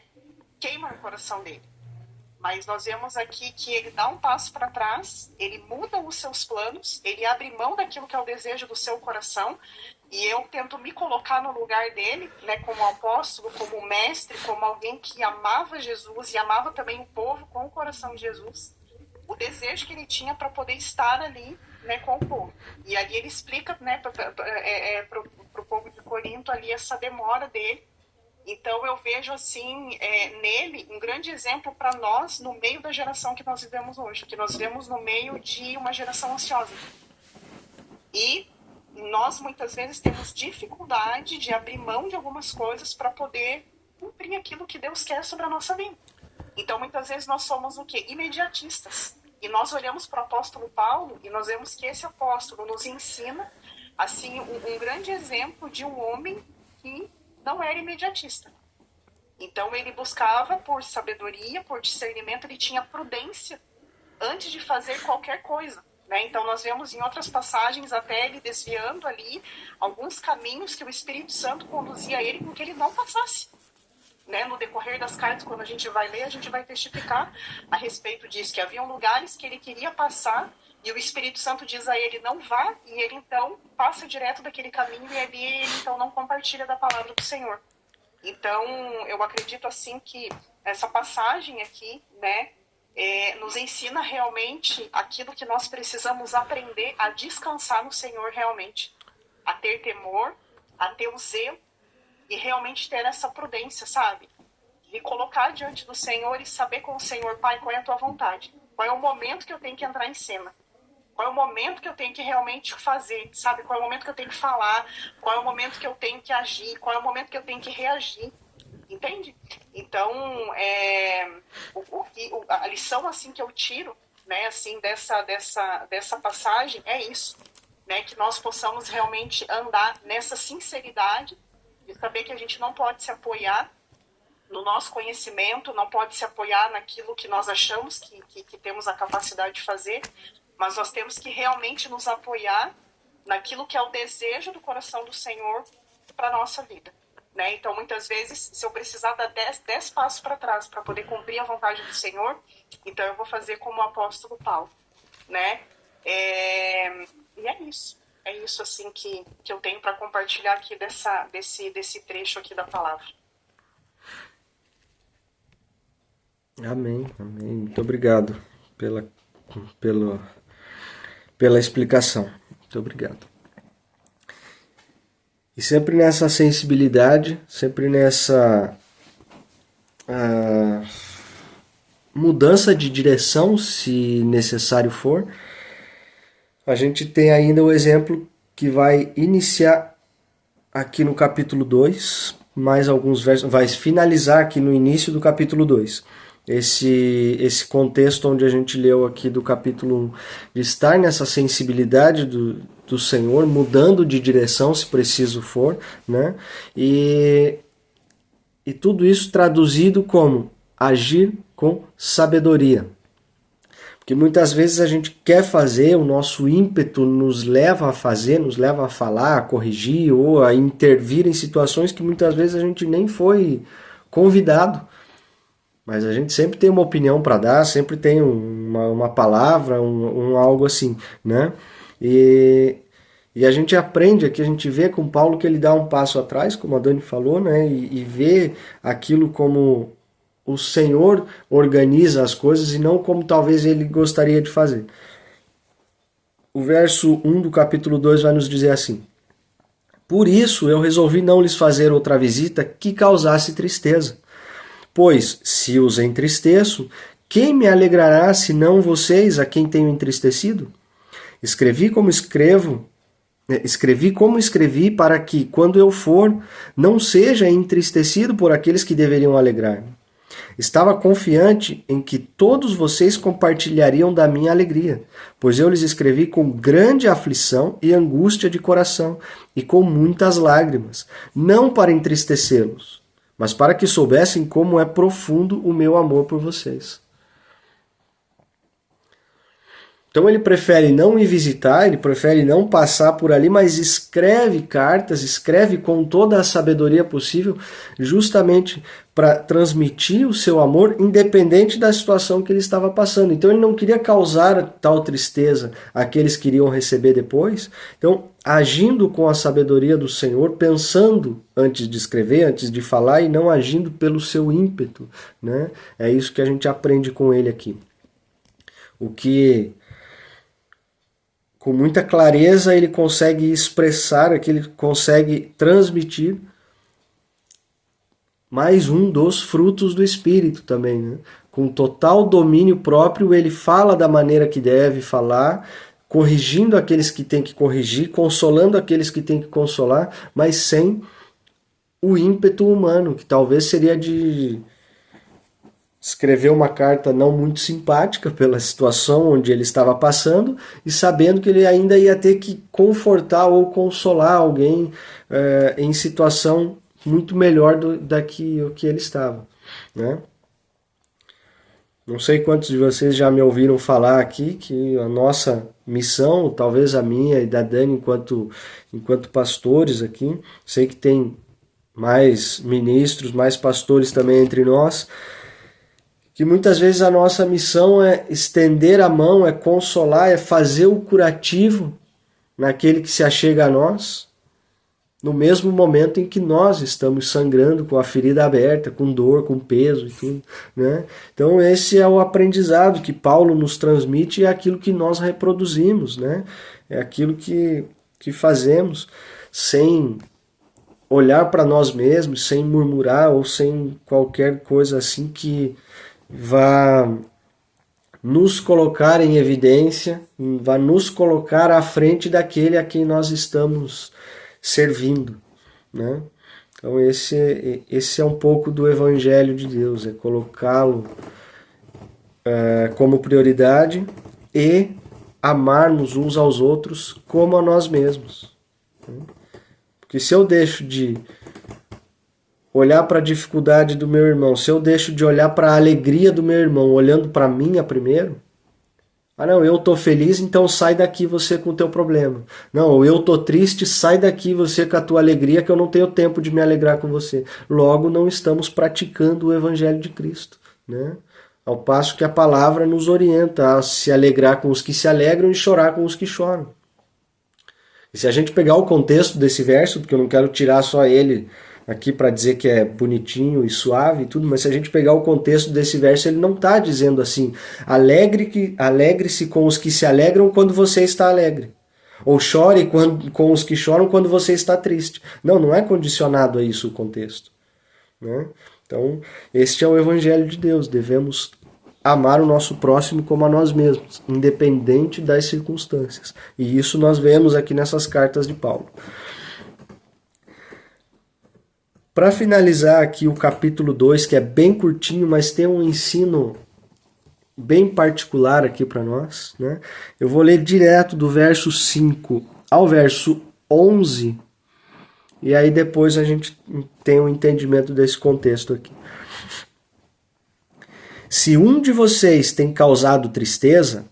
Queima no coração dele. Mas nós vemos aqui que ele dá um passo para trás, ele muda os seus planos, ele abre mão daquilo que é o desejo do seu coração, e eu tento me colocar no lugar dele, né, como apóstolo, como mestre, como alguém que amava Jesus e amava também o povo com o coração de Jesus, o desejo que ele tinha para poder estar ali, né, com o povo. E ali ele explica, né, para o povo de Corinto ali essa demora dele. Então eu vejo assim nele um grande exemplo para nós no meio da geração que nós vivemos hoje, que nós vivemos no meio de uma geração ansiosa. E nós muitas vezes temos dificuldade de abrir mão de algumas coisas para poder cumprir aquilo que Deus quer sobre a nossa vida. Então muitas vezes nós somos o quê? Imediatistas. E nós olhamos para o apóstolo Paulo e nós vemos que esse apóstolo nos ensina assim um grande exemplo de um homem que não era imediatista. Então ele buscava por sabedoria, por discernimento, ele tinha prudência antes de fazer qualquer coisa. Né? Então nós vemos em outras passagens até ele desviando ali alguns caminhos que o Espírito Santo conduzia ele com que ele não passasse. Né? No decorrer das cartas, quando a gente vai ler, a gente vai testificar a respeito disso, que haviam lugares que ele queria passar e o Espírito Santo diz a ele não vá, e ele então passa direto daquele caminho e ali ele então não compartilha da palavra do Senhor. Então eu acredito assim que essa passagem aqui, né, nos ensina realmente aquilo que nós precisamos aprender a descansar no Senhor realmente, a ter temor, a ter o zelo e realmente ter essa prudência, sabe? De colocar diante do Senhor e saber com o Senhor, Pai, qual é a tua vontade? Qual é o momento que eu tenho que entrar em cena? Qual é o momento que eu tenho que realmente fazer, sabe? Qual é o momento que eu tenho que falar? Qual é o momento que eu tenho que agir? Qual é o momento que eu tenho que reagir? Entende? Então, a lição assim que eu tiro, né, assim, dessa passagem é isso, né? Que nós possamos realmente andar nessa sinceridade de saber que a gente não pode se apoiar no nosso conhecimento, não pode se apoiar naquilo que nós achamos que temos a capacidade de fazer, mas nós temos que realmente nos apoiar naquilo que é o desejo do coração do Senhor para a nossa vida. Né? Então, muitas vezes, se eu precisar dar 10 passos para trás para poder cumprir a vontade do Senhor, então eu vou fazer como o apóstolo Paulo. Né? E é isso. É isso assim que eu tenho para compartilhar aqui desse trecho aqui da palavra. Amém, amém. Muito obrigado pela explicação. Muito obrigado. E sempre nessa sensibilidade, sempre nessa mudança de direção, se necessário for, a gente tem ainda o exemplo que vai iniciar aqui no capítulo 2, mais alguns versos, vai finalizar aqui no início do capítulo 2. Esse contexto onde a gente leu aqui do capítulo 1, de estar nessa sensibilidade do Senhor, mudando de direção se preciso for, né? E tudo isso traduzido como agir com sabedoria. Porque muitas vezes a gente quer fazer, o nosso ímpeto nos leva a fazer, nos leva a falar, a corrigir ou a intervir em situações que muitas vezes a gente nem foi convidado. Mas a gente sempre tem uma opinião para dar, sempre tem uma palavra, algo assim, né? E a gente aprende aqui, a gente vê com Paulo que ele dá um passo atrás, como a Dani falou, né? E vê aquilo como o Senhor organiza as coisas e não como talvez ele gostaria de fazer. O verso 1 do capítulo 2 vai nos dizer assim: por isso eu resolvi não lhes fazer outra visita que causasse tristeza. Pois, se os entristeço, quem me alegrará senão vocês, a quem tenho entristecido? Escrevi como escrevi, para que, quando eu for, não seja entristecido por aqueles que deveriam alegrar-me. Estava confiante em que todos vocês compartilhariam da minha alegria, pois eu lhes escrevi com grande aflição e angústia de coração e com muitas lágrimas, não para entristecê-los, mas para que soubessem como é profundo o meu amor por vocês. Então ele prefere não me visitar, ele prefere não passar por ali, mas escreve cartas, escreve com toda a sabedoria possível, justamente para transmitir o seu amor, independente da situação que ele estava passando. Então ele não queria causar tal tristeza àqueles que iriam receber depois. Então, agindo com a sabedoria do Senhor, pensando antes de escrever, antes de falar, e não agindo pelo seu ímpeto, né? É isso que a gente aprende com ele aqui. O que com muita clareza ele consegue expressar, que ele consegue transmitir mais um dos frutos do Espírito também, né? Com total domínio próprio, ele fala da maneira que deve falar, corrigindo aqueles que tem que corrigir, consolando aqueles que tem que consolar, mas sem o ímpeto humano, que talvez seria de escreveu uma carta não muito simpática pela situação onde ele estava passando e sabendo que ele ainda ia ter que confortar ou consolar alguém em situação muito melhor da que ele estava, né? Não sei quantos de vocês já me ouviram falar aqui que a nossa missão, talvez a minha e da Dani enquanto pastores aqui, sei que tem mais ministros, mais pastores também entre nós, que muitas vezes a nossa missão é estender a mão, é consolar, é fazer o curativo naquele que se achega a nós, no mesmo momento em que nós estamos sangrando, com a ferida aberta, com dor, com peso e tudo, né? Então esse é o aprendizado que Paulo nos transmite e é aquilo que nós reproduzimos, né? É aquilo que fazemos sem olhar para nós mesmos, sem murmurar ou sem qualquer coisa assim que vá nos colocar em evidência, vai nos colocar à frente daquele a quem nós estamos servindo, né? Então esse é um pouco do Evangelho de Deus, é colocá-lo como prioridade e amar-nos uns aos outros como a nós mesmos. Porque se eu deixo de olhar para a dificuldade do meu irmão, se eu deixo de olhar para a alegria do meu irmão, olhando para mim primeiro, não, eu tô feliz, então sai daqui você com o teu problema. Não, eu tô triste, sai daqui você com a tua alegria, que eu não tenho tempo de me alegrar com você. Logo, não estamos praticando o Evangelho de Cristo, né? Ao passo que a palavra nos orienta a se alegrar com os que se alegram e chorar com os que choram. E se a gente pegar o contexto desse verso, porque eu não quero tirar só ele aqui para dizer que é bonitinho e suave e tudo, mas se a gente pegar o contexto desse verso, ele não está dizendo assim, alegre-se com os que se alegram quando você está alegre, ou chore com os que choram quando você está triste. Não é condicionado a isso o contexto, né? Então, este é o Evangelho de Deus, devemos amar o nosso próximo como a nós mesmos, independente das circunstâncias. E isso nós vemos aqui nessas cartas de Paulo. Para finalizar aqui o capítulo 2, que é bem curtinho, mas tem um ensino bem particular aqui para nós, né? Eu vou ler direto do verso 5 ao verso 11, e aí depois a gente tem um entendimento desse contexto aqui. Se um de vocês tem causado tristeza,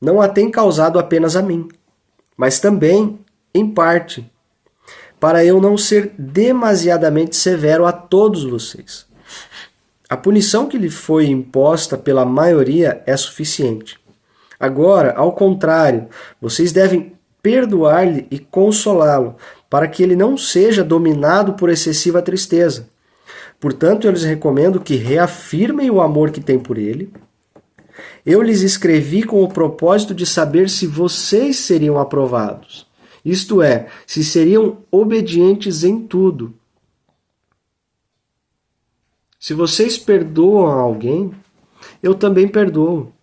não a tem causado apenas a mim, mas também, em parte, para eu não ser demasiadamente severo a todos vocês. A punição que lhe foi imposta pela maioria é suficiente. Agora, ao contrário, vocês devem perdoar-lhe e consolá-lo, para que ele não seja dominado por excessiva tristeza. Portanto, eu lhes recomendo que reafirmem o amor que têm por ele. Eu lhes escrevi com o propósito de saber se vocês seriam aprovados. Isto é, se seriam obedientes em tudo. Se vocês perdoam alguém, eu também perdoo.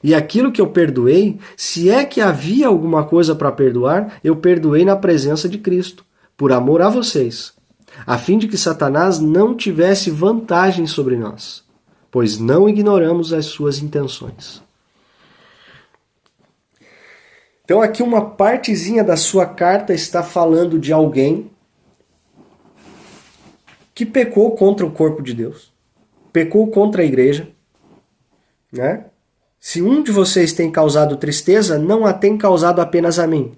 E aquilo que eu perdoei, se é que havia alguma coisa para perdoar, eu perdoei na presença de Cristo, por amor a vocês, a fim de que Satanás não tivesse vantagem sobre nós. pois não ignoramos as suas intenções. Então aqui uma partezinha da sua carta está falando de alguém que pecou contra o corpo de Deus, pecou contra a igreja, né? Se um de vocês tem causado tristeza, não a tem causado apenas a mim.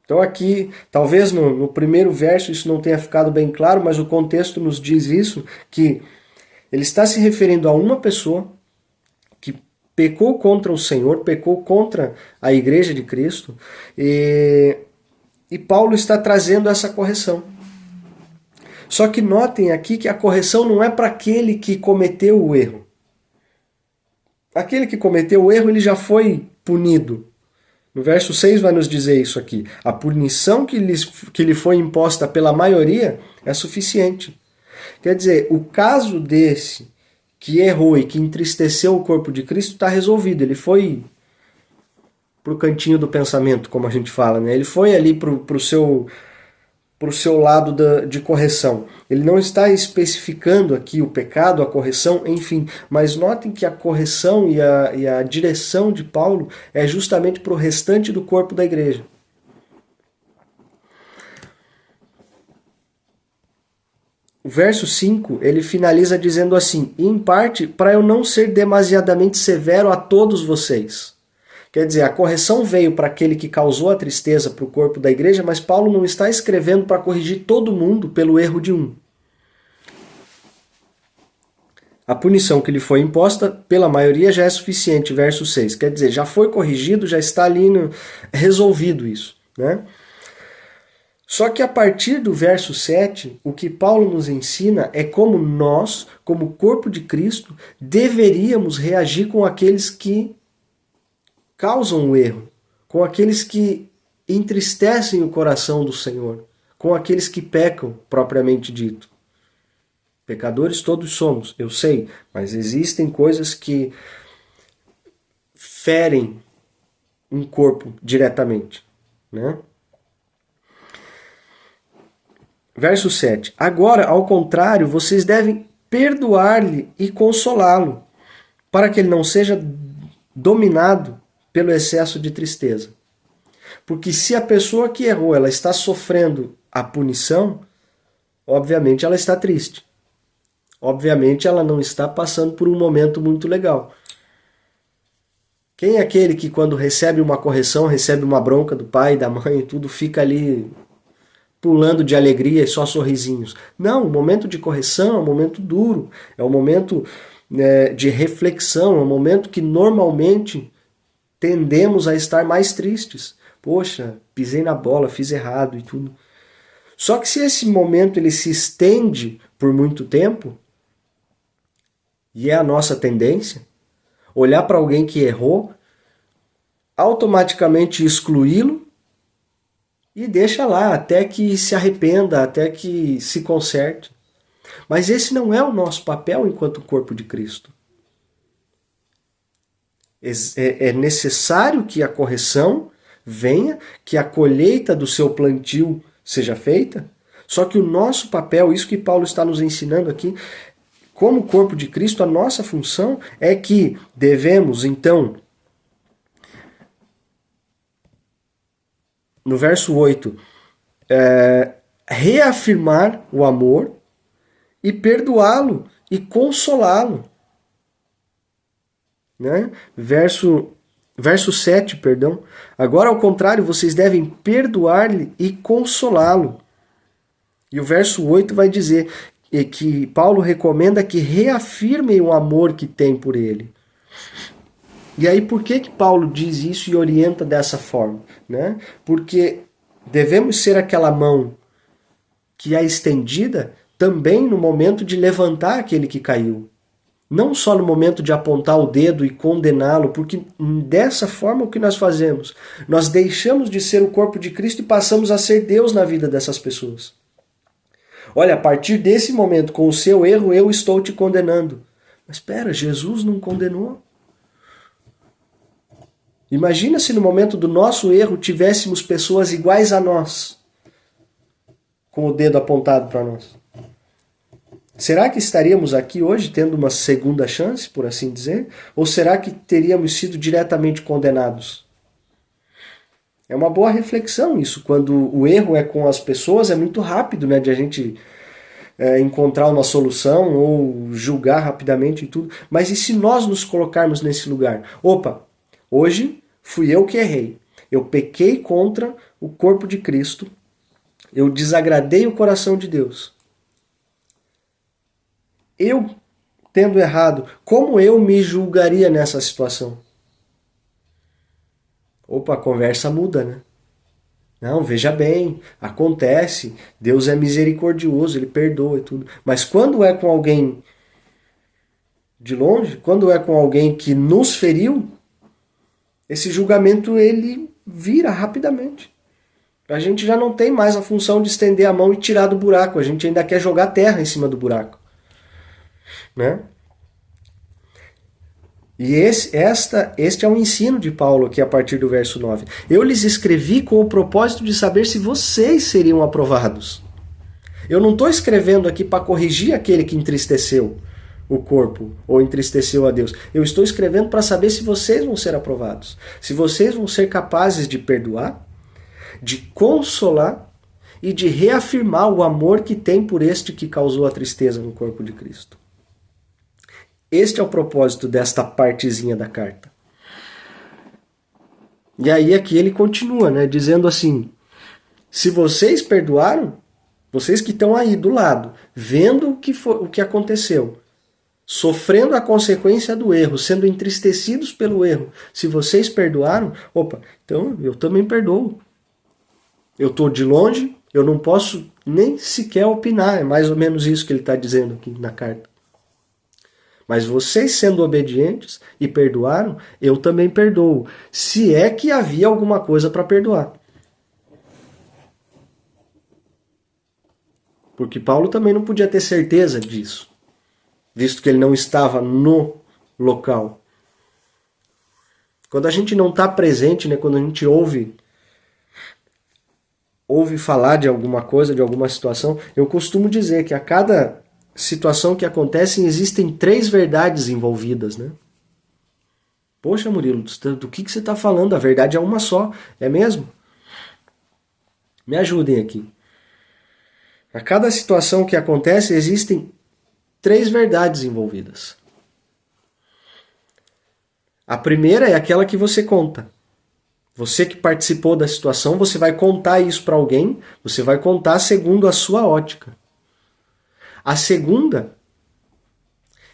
Então aqui, talvez no primeiro verso isso não tenha ficado bem claro, mas o contexto nos diz isso, que ele está se referindo a uma pessoa que pecou contra o Senhor, pecou contra a igreja de Cristo, e Paulo está trazendo essa correção. Só que notem aqui que a correção não é para aquele que cometeu o erro. Aquele que cometeu o erro, ele já foi punido. No verso 6 vai nos dizer isso aqui. A punição que lhe foi imposta pela maioria é suficiente. Quer dizer, o caso desse que errou e que entristeceu o corpo de Cristo está resolvido. Ele foi para o cantinho do pensamento, como a gente fala, né? Ele foi ali para o seu lado de correção. Ele não está especificando aqui o pecado, a correção, enfim. Mas notem que a correção e a direção de Paulo é justamente para o restante do corpo da igreja. O verso 5, ele finaliza dizendo assim: em parte, para eu não ser demasiadamente severo a todos vocês. Quer dizer, a correção veio para aquele que causou a tristeza para o corpo da igreja, mas Paulo não está escrevendo para corrigir todo mundo pelo erro de um. A punição que lhe foi imposta pela maioria já é suficiente, verso 6. Quer dizer, já foi corrigido, já está ali resolvido isso, né? Só que a partir do verso 7, o que Paulo nos ensina é como nós, como corpo de Cristo, deveríamos reagir com aqueles que causam o erro, com aqueles que entristecem o coração do Senhor, com aqueles que pecam, propriamente dito. Pecadores todos somos, eu sei, mas existem coisas que ferem um corpo diretamente, né? Verso 7. Agora, ao contrário, vocês devem perdoar-lhe e consolá-lo, para que ele não seja dominado pelo excesso de tristeza. Porque se a pessoa que errou, ela está sofrendo a punição, obviamente ela está triste. Obviamente ela não está passando por um momento muito legal. Quem é aquele que quando recebe uma correção, recebe uma bronca do pai, da mãe e tudo, fica ali pulando de alegria e só sorrisinhos? Não, o momento de correção é um momento duro, é um momento de reflexão, é um momento que normalmente tendemos a estar mais tristes. Poxa, pisei na bola, fiz errado e tudo. Só que se esse momento ele se estende por muito tempo, e é a nossa tendência, olhar para alguém que errou, automaticamente excluí-lo e deixa lá até que se arrependa, até que se conserte. Mas esse não é o nosso papel enquanto corpo de Cristo. É necessário que a correção venha, que a colheita do seu plantio seja feita, só que o nosso papel, isso que Paulo está nos ensinando aqui, como corpo de Cristo, a nossa função é que devemos, então, no verso 8, reafirmar o amor e perdoá-lo e consolá-lo. Né? Verso 7, perdão. Agora, ao contrário, vocês devem perdoar-lhe e consolá-lo. E o verso 8 vai dizer que Paulo recomenda que reafirmem o amor que tem por ele. E aí, por que Paulo diz isso e orienta dessa forma? Né? Porque devemos ser aquela mão que é estendida também no momento de levantar aquele que caiu. Não só no momento de apontar o dedo e condená-lo, porque dessa forma o que nós fazemos? Nós deixamos de ser o corpo de Cristo e passamos a ser Deus na vida dessas pessoas. Olha, a partir desse momento, com o seu erro, eu estou te condenando. Mas espera, Jesus não condenou? Imagina se no momento do nosso erro tivéssemos pessoas iguais a nós, com o dedo apontado para nós. Será que estaríamos aqui hoje tendo uma segunda chance, por assim dizer? Ou será que teríamos sido diretamente condenados? É uma boa reflexão isso. Quando o erro é com as pessoas, é muito rápido, né, de a gente encontrar uma solução ou julgar rapidamente e tudo. Mas e se nós nos colocarmos nesse lugar? Opa, hoje fui eu que errei. Eu pequei contra o corpo de Cristo. Eu desagradei o coração de Deus. Eu, tendo errado, como eu me julgaria nessa situação? Opa, a conversa muda, né? Não, veja bem, acontece, Deus é misericordioso, Ele perdoa e tudo. Mas quando é com alguém de longe, quando é com alguém que nos feriu, esse julgamento ele vira rapidamente. A gente já não tem mais a função de estender a mão e tirar do buraco, a gente ainda quer jogar terra em cima do buraco. Né? E este é um ensino de Paulo aqui a partir do verso 9. Eu lhes escrevi com o propósito de saber se vocês seriam aprovados. Eu não estou escrevendo aqui para corrigir aquele que entristeceu o corpo ou entristeceu a Deus. Eu estou escrevendo para saber se vocês vão ser aprovados. Se vocês vão ser capazes de perdoar, de consolar e de reafirmar o amor que tem por este que causou a tristeza no corpo de Cristo. Este é o propósito desta partezinha da carta. E aí aqui ele continua, né, dizendo assim, se vocês perdoaram, vocês que estão aí do lado, vendo o que aconteceu, sofrendo a consequência do erro, sendo entristecidos pelo erro, se vocês perdoaram, opa, então eu também perdoo. Eu estou de longe, eu não posso nem sequer opinar, é mais ou menos isso que ele está dizendo aqui na carta. Mas vocês sendo obedientes e perdoaram, eu também perdoo. Se é que havia alguma coisa para perdoar. Porque Paulo também não podia ter certeza disso, visto que ele não estava no local. Quando a gente não está presente, né, quando a gente ouve falar de alguma coisa, de alguma situação, eu costumo dizer que a cada situação que acontece, existem 3 verdades envolvidas, né? Poxa, Murilo, do que você está falando? A verdade é uma só, é mesmo? Me ajudem aqui. A cada situação que acontece, existem 3 verdades envolvidas. A primeira é aquela que você conta. Você que participou da situação, você vai contar isso para alguém, você vai contar segundo a sua ótica. A segunda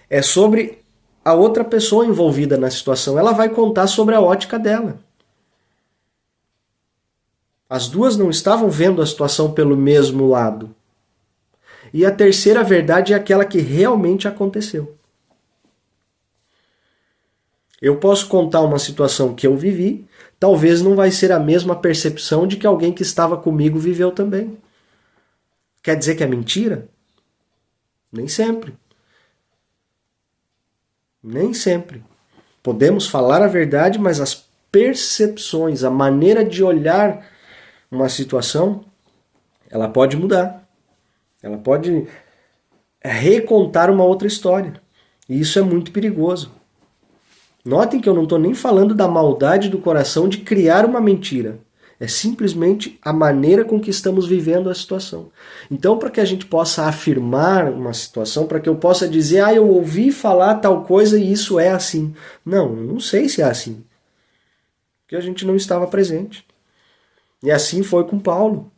é sobre a outra pessoa envolvida na situação. Ela vai contar sobre a ótica dela. As duas não estavam vendo a situação pelo mesmo lado. E a terceira verdade é aquela que realmente aconteceu. Eu posso contar uma situação que eu vivi, talvez não vai ser a mesma percepção de que alguém que estava comigo viveu também. Quer dizer que é mentira? Nem sempre. Nem sempre. Podemos falar a verdade, mas as percepções, a maneira de olhar uma situação, ela pode mudar. Ela pode recontar uma outra história. E isso é muito perigoso. Notem que eu não estou nem falando da maldade do coração de criar uma mentira. É simplesmente a maneira com que estamos vivendo a situação. Então, para que a gente possa afirmar uma situação, para que eu possa dizer, eu ouvi falar tal coisa e isso é assim. Não, eu não sei se é assim. Porque a gente não estava presente. E assim foi com Paulo.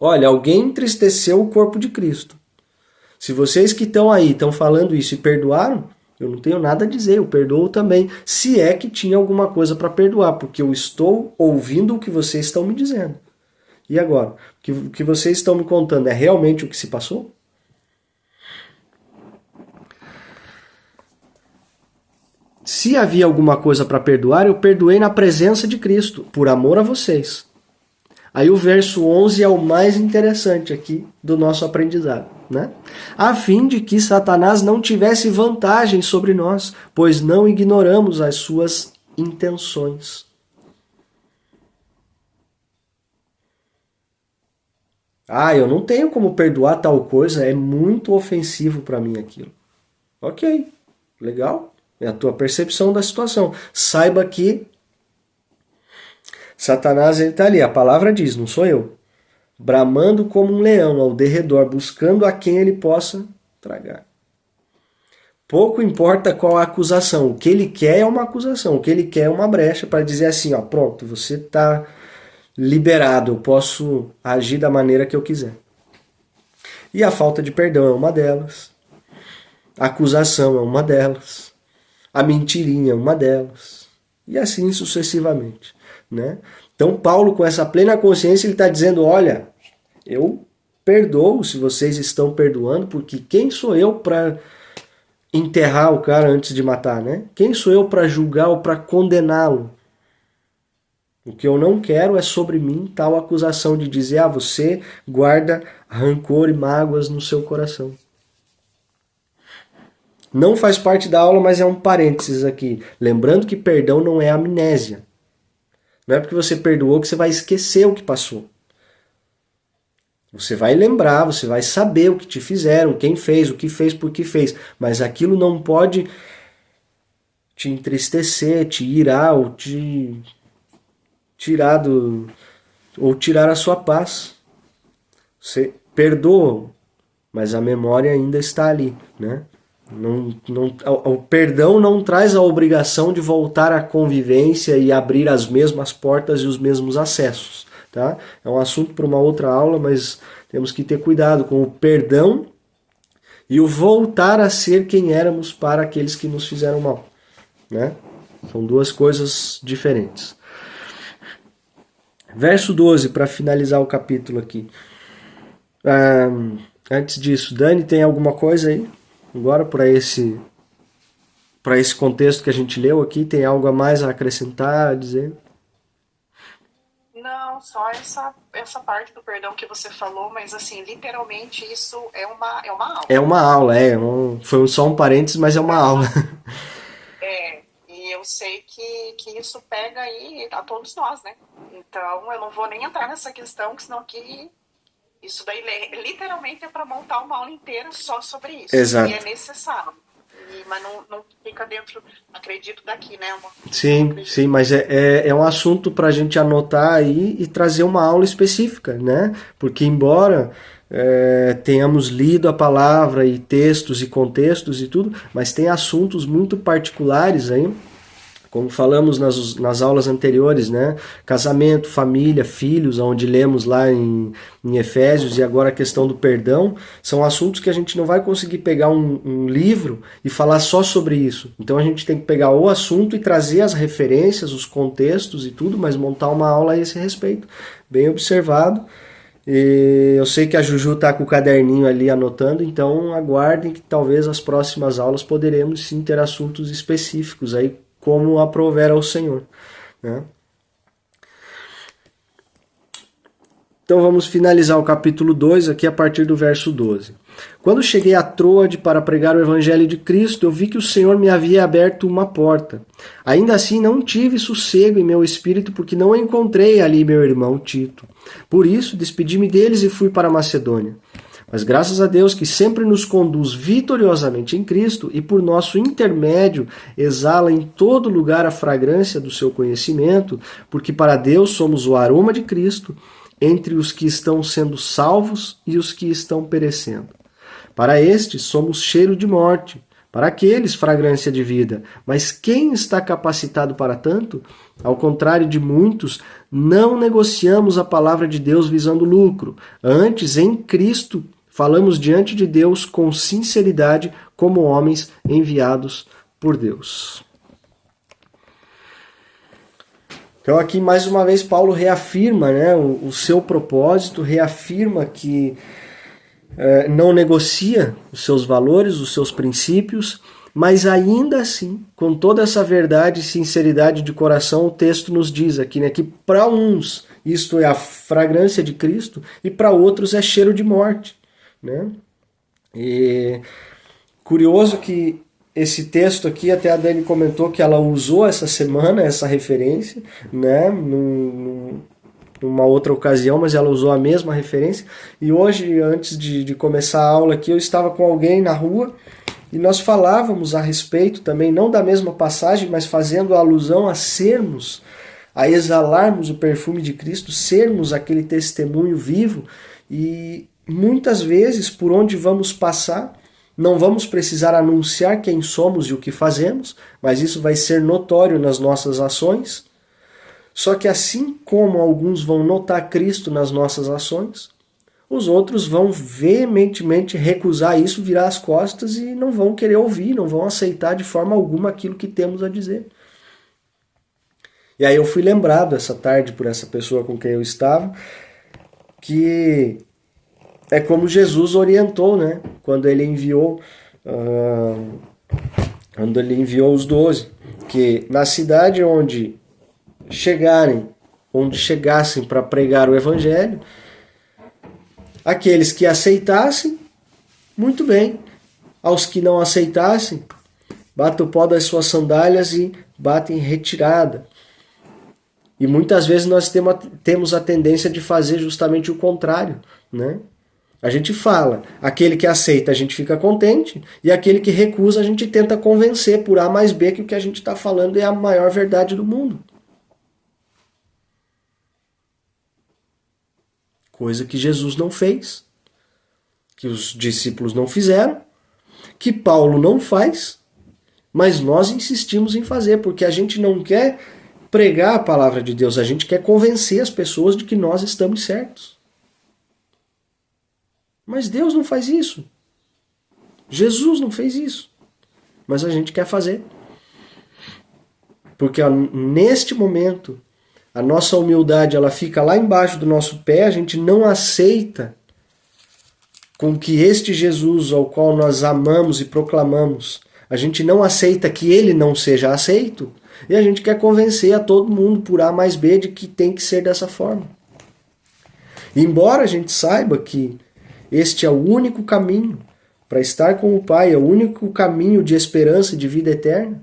Olha, alguém entristeceu o corpo de Cristo. Se vocês que estão aí estão falando isso e perdoaram, eu não tenho nada a dizer, eu perdoo também, se é que tinha alguma coisa para perdoar, porque eu estou ouvindo o que vocês estão me dizendo. E agora? O que vocês estão me contando é realmente o que se passou? Se havia alguma coisa para perdoar, eu perdoei na presença de Cristo, por amor a vocês. Aí o verso 11 é o mais interessante aqui do nosso aprendizado, né? A fim de que Satanás não tivesse vantagem sobre nós, pois não ignoramos as suas intenções. Ah, eu não tenho como perdoar tal coisa, é muito ofensivo para mim aquilo. Ok, legal. É a tua percepção da situação. Saiba que Satanás está ali, a palavra diz, não sou eu. Bramando como um leão ao derredor, buscando a quem ele possa tragar. Pouco importa qual a acusação, o que ele quer é uma acusação, o que ele quer é uma brecha para dizer assim, ó, pronto, você está liberado, eu posso agir da maneira que eu quiser. E a falta de perdão é uma delas, a acusação é uma delas, a mentirinha é uma delas, e assim sucessivamente, né? Então Paulo, com essa plena consciência, ele está dizendo, olha, eu perdoo se vocês estão perdoando, porque quem sou eu para enterrar o cara antes de matar, né? Quem sou eu para julgar ou para condená-lo? O que eu não quero é sobre mim tal acusação de dizer, ah, você guarda rancor e mágoas no seu coração. Não faz parte da aula, mas é um parênteses aqui. Lembrando que perdão não é amnésia. Não é porque você perdoou que você vai esquecer o que passou. Você vai lembrar, você vai saber o que te fizeram, quem fez, o que fez, por que fez. Mas aquilo não pode te entristecer, te irar ou te tirar ou tirar a sua paz. Você perdoa, mas a memória ainda está ali, né? O perdão não traz a obrigação de voltar à convivência e abrir as mesmas portas e os mesmos acessos. Tá? É um assunto para uma outra aula, mas temos que ter cuidado com o perdão e o voltar a ser quem éramos para aqueles que nos fizeram mal. Né? São duas coisas diferentes. Verso 12, para finalizar o capítulo aqui. Antes disso, Dani, tem alguma coisa aí? Agora, para esse contexto que a gente leu aqui, tem algo a mais a acrescentar, a dizer? Não, só essa parte do perdão que você falou, mas assim, literalmente isso é uma aula. É uma aula, foi só um parênteses, mas é uma aula. E eu sei que isso pega aí a todos nós, né? Então eu não vou nem entrar nessa questão, senão que isso daí literalmente é para montar uma aula inteira só sobre isso. Exato. E é necessário. Mas não fica dentro, acredito, daqui, né? Sim, mas é um assunto para a gente anotar aí e trazer uma aula específica, né? Porque embora tenhamos lido a palavra e textos e contextos e tudo, mas tem assuntos muito particulares aí, como falamos nas aulas anteriores, né? Casamento, família, filhos, onde lemos lá em Efésios, e agora a questão do perdão, são assuntos que a gente não vai conseguir pegar um livro e falar só sobre isso. Então a gente tem que pegar o assunto e trazer as referências, os contextos e tudo, mas montar uma aula a esse respeito. Bem observado. E eu sei que a Juju está com o caderninho ali anotando, então aguardem que talvez as próximas aulas poderemos sim ter assuntos específicos aí, como aprouver ao Senhor. Né? Então vamos finalizar o capítulo 2 aqui a partir do verso 12. Quando cheguei a Troade para pregar o Evangelho de Cristo, eu vi que o Senhor me havia aberto uma porta. Ainda assim não tive sossego em meu espírito, porque não encontrei ali meu irmão Tito. Por isso despedi-me deles e fui para Macedônia. Mas graças a Deus que sempre nos conduz vitoriosamente em Cristo e por nosso intermédio exala em todo lugar a fragrância do seu conhecimento, porque para Deus somos o aroma de Cristo entre os que estão sendo salvos e os que estão perecendo. Para estes somos cheiro de morte, para aqueles fragrância de vida. Mas quem está capacitado para tanto? Ao contrário de muitos, não negociamos a palavra de Deus visando lucro. Antes, em Cristo, falamos diante de Deus com sinceridade, como homens enviados por Deus. Então aqui mais uma vez Paulo reafirma, né, o seu propósito, reafirma que não negocia os seus valores, os seus princípios, mas ainda assim, com toda essa verdade e sinceridade de coração, o texto nos diz aqui, né, que para uns isto é a fragrância de Cristo e para outros é cheiro de morte. Né? E curioso que esse texto aqui, até a Dani comentou que ela usou essa semana essa referência, né, numa outra ocasião, mas ela usou a mesma referência. E hoje, antes de começar a aula aqui, eu estava com alguém na rua e nós falávamos a respeito também, não da mesma passagem, mas fazendo alusão a sermos, a exalarmos o perfume de Cristo, sermos aquele testemunho vivo. E muitas vezes, por onde vamos passar, não vamos precisar anunciar quem somos e o que fazemos, mas isso vai ser notório nas nossas ações. Só que assim como alguns vão notar Cristo nas nossas ações, os outros vão veementemente recusar isso, virar as costas e não vão querer ouvir, não vão aceitar de forma alguma aquilo que temos a dizer. E aí eu fui lembrado essa tarde por essa pessoa com quem eu estava, que é como Jesus orientou, né? Quando ele enviou os 12, que na cidade onde chegassem para pregar o evangelho, aqueles que aceitassem, muito bem. Aos que não aceitassem, bata o pó das suas sandálias e bata em retirada. E muitas vezes nós temos a tendência de fazer justamente o contrário, né? A gente fala, aquele que aceita a gente fica contente, e aquele que recusa a gente tenta convencer por A mais B que o que a gente está falando é a maior verdade do mundo. Coisa que Jesus não fez, que os discípulos não fizeram, que Paulo não faz, mas nós insistimos em fazer, porque a gente não quer pregar a palavra de Deus, a gente quer convencer as pessoas de que nós estamos certos. Mas Deus não faz isso. Jesus não fez isso. Mas a gente quer fazer. Porque neste momento, a nossa humildade ela fica lá embaixo do nosso pé, a gente não aceita com que este Jesus ao qual nós amamos e proclamamos, a gente não aceita que ele não seja aceito, e a gente quer convencer a todo mundo por A mais B de que tem que ser dessa forma. E embora a gente saiba que este é o único caminho para estar com o Pai, é o único caminho de esperança e de vida eterna,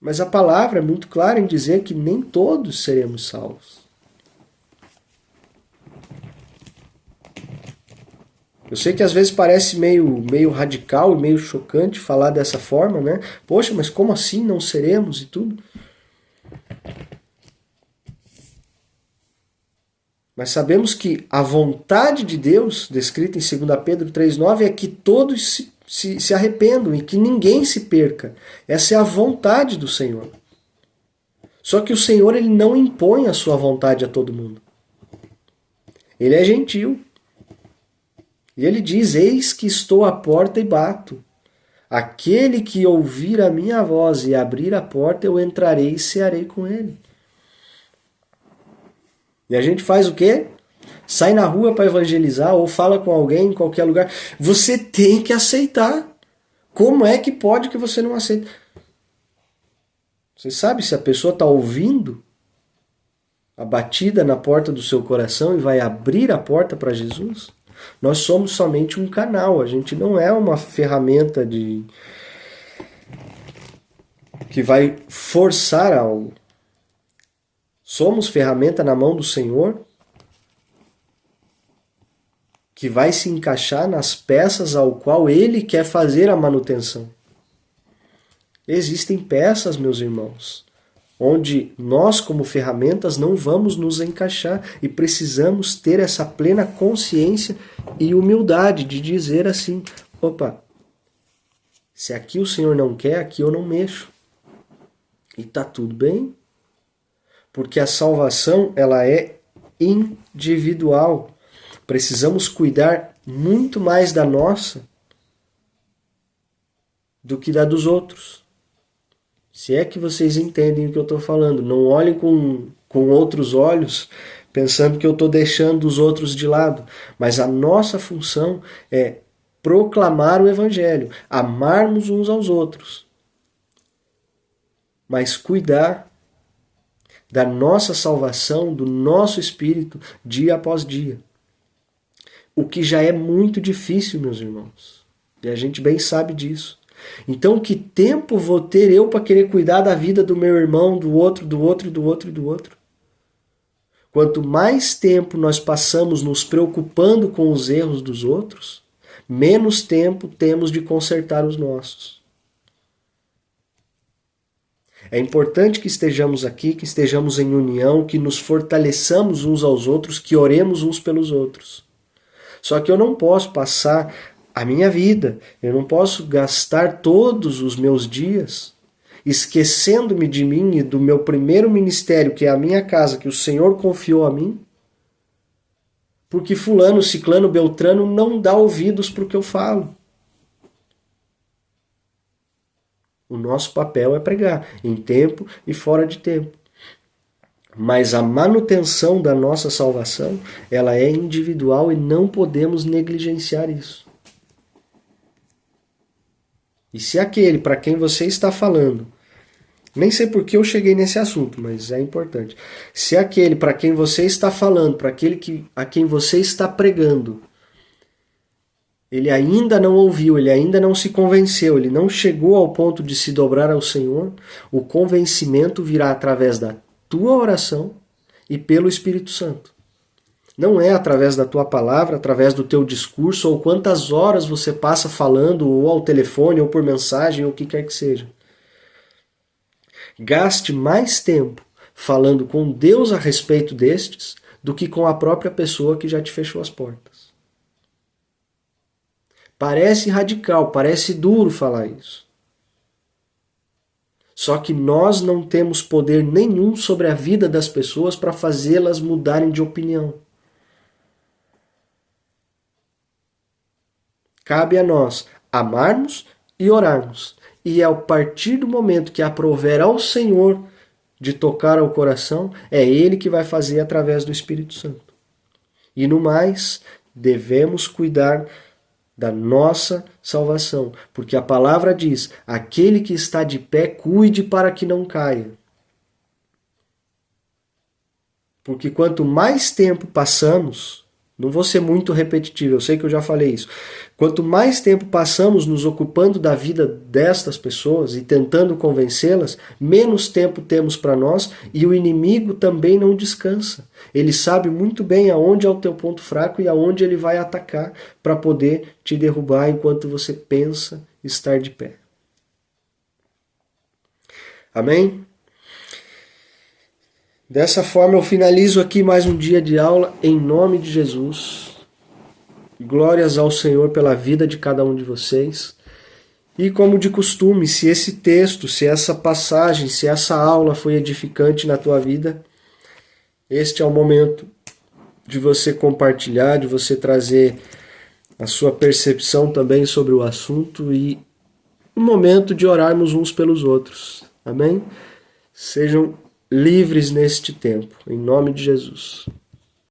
mas a palavra é muito clara em dizer que nem todos seremos salvos. Eu sei que às vezes parece meio radical e meio chocante falar dessa forma, né? Poxa, mas como assim não seremos e tudo? Mas sabemos que a vontade de Deus, descrita em 2 Pedro 3,9, é que todos se arrependam e que ninguém se perca. Essa é a vontade do Senhor. Só que o Senhor ele não impõe a sua vontade a todo mundo. Ele é gentil. E ele diz, eis que estou à porta e bato. Aquele que ouvir a minha voz e abrir a porta, eu entrarei e cearei com ele. E a gente faz o quê? Sai na rua para evangelizar ou fala com alguém em qualquer lugar. Você tem que aceitar. Como é que pode que você não aceite? Você sabe se a pessoa está ouvindo a batida na porta do seu coração e vai abrir a porta para Jesus? Nós somos somente um canal. A gente não é uma ferramenta que vai forçar algo. Somos ferramenta na mão do Senhor que vai se encaixar nas peças ao qual Ele quer fazer a manutenção. Existem peças, meus irmãos, onde nós como ferramentas não vamos nos encaixar e precisamos ter essa plena consciência e humildade de dizer assim, opa, se aqui o Senhor não quer, aqui eu não mexo. E está tudo bem. Porque a salvação ela é individual. Precisamos cuidar muito mais da nossa do que da dos outros. Se é que vocês entendem o que eu estou falando. Não olhem com outros olhos pensando que eu estou deixando os outros de lado. Mas a nossa função é proclamar o Evangelho, amarmos uns aos outros. Mas cuidar da nossa salvação, do nosso espírito, dia após dia. O que já é muito difícil, meus irmãos. E a gente bem sabe disso. Então, que tempo vou ter eu para querer cuidar da vida do meu irmão, do outro, do outro, do outro e do outro? Quanto mais tempo nós passamos nos preocupando com os erros dos outros, menos tempo temos de consertar os nossos. É importante que estejamos aqui, que estejamos em união, que nos fortaleçamos uns aos outros, que oremos uns pelos outros. Só que eu não posso passar a minha vida, eu não posso gastar todos os meus dias esquecendo-me de mim e do meu primeiro ministério, que é a minha casa, que o Senhor confiou a mim, porque fulano, ciclano, beltrano não dá ouvidos para o que eu falo. O nosso papel é pregar, em tempo e fora de tempo. Mas a manutenção da nossa salvação, ela é individual e não podemos negligenciar isso. E se aquele para quem você está falando, nem sei por que eu cheguei nesse assunto, mas é importante. Se aquele para quem você está falando, para aquele a quem você está pregando, ele ainda não ouviu, ele ainda não se convenceu, ele não chegou ao ponto de se dobrar ao Senhor, o convencimento virá através da tua oração e pelo Espírito Santo. Não é através da tua palavra, através do teu discurso, ou quantas horas você passa falando, ou ao telefone, ou por mensagem, ou o que quer que seja. Gaste mais tempo falando com Deus a respeito destes do que com a própria pessoa que já te fechou as portas. Parece radical, parece duro falar isso. Só que nós não temos poder nenhum sobre a vida das pessoas para fazê-las mudarem de opinião. Cabe a nós amarmos e orarmos. E a partir do momento que aprover ao Senhor de tocar ao coração, é Ele que vai fazer através do Espírito Santo. E no mais, devemos cuidar da nossa salvação, porque a palavra diz, aquele que está de pé, cuide para que não caia. Porque quanto mais tempo passamos, não vou ser muito repetitivo, eu sei que eu já falei isso. Quanto mais tempo passamos nos ocupando da vida destas pessoas e tentando convencê-las, menos tempo temos para nós e o inimigo também não descansa. Ele sabe muito bem aonde é o teu ponto fraco e aonde ele vai atacar para poder te derrubar enquanto você pensa estar de pé. Amém? Dessa forma eu finalizo aqui mais um dia de aula em nome de Jesus. Glórias ao Senhor pela vida de cada um de vocês. E como de costume, se esse texto, se essa passagem, se essa aula foi edificante na tua vida, este é o momento de você compartilhar, de você trazer a sua percepção também sobre o assunto e o momento de orarmos uns pelos outros. Amém? Sejam livres neste tempo, em nome de Jesus.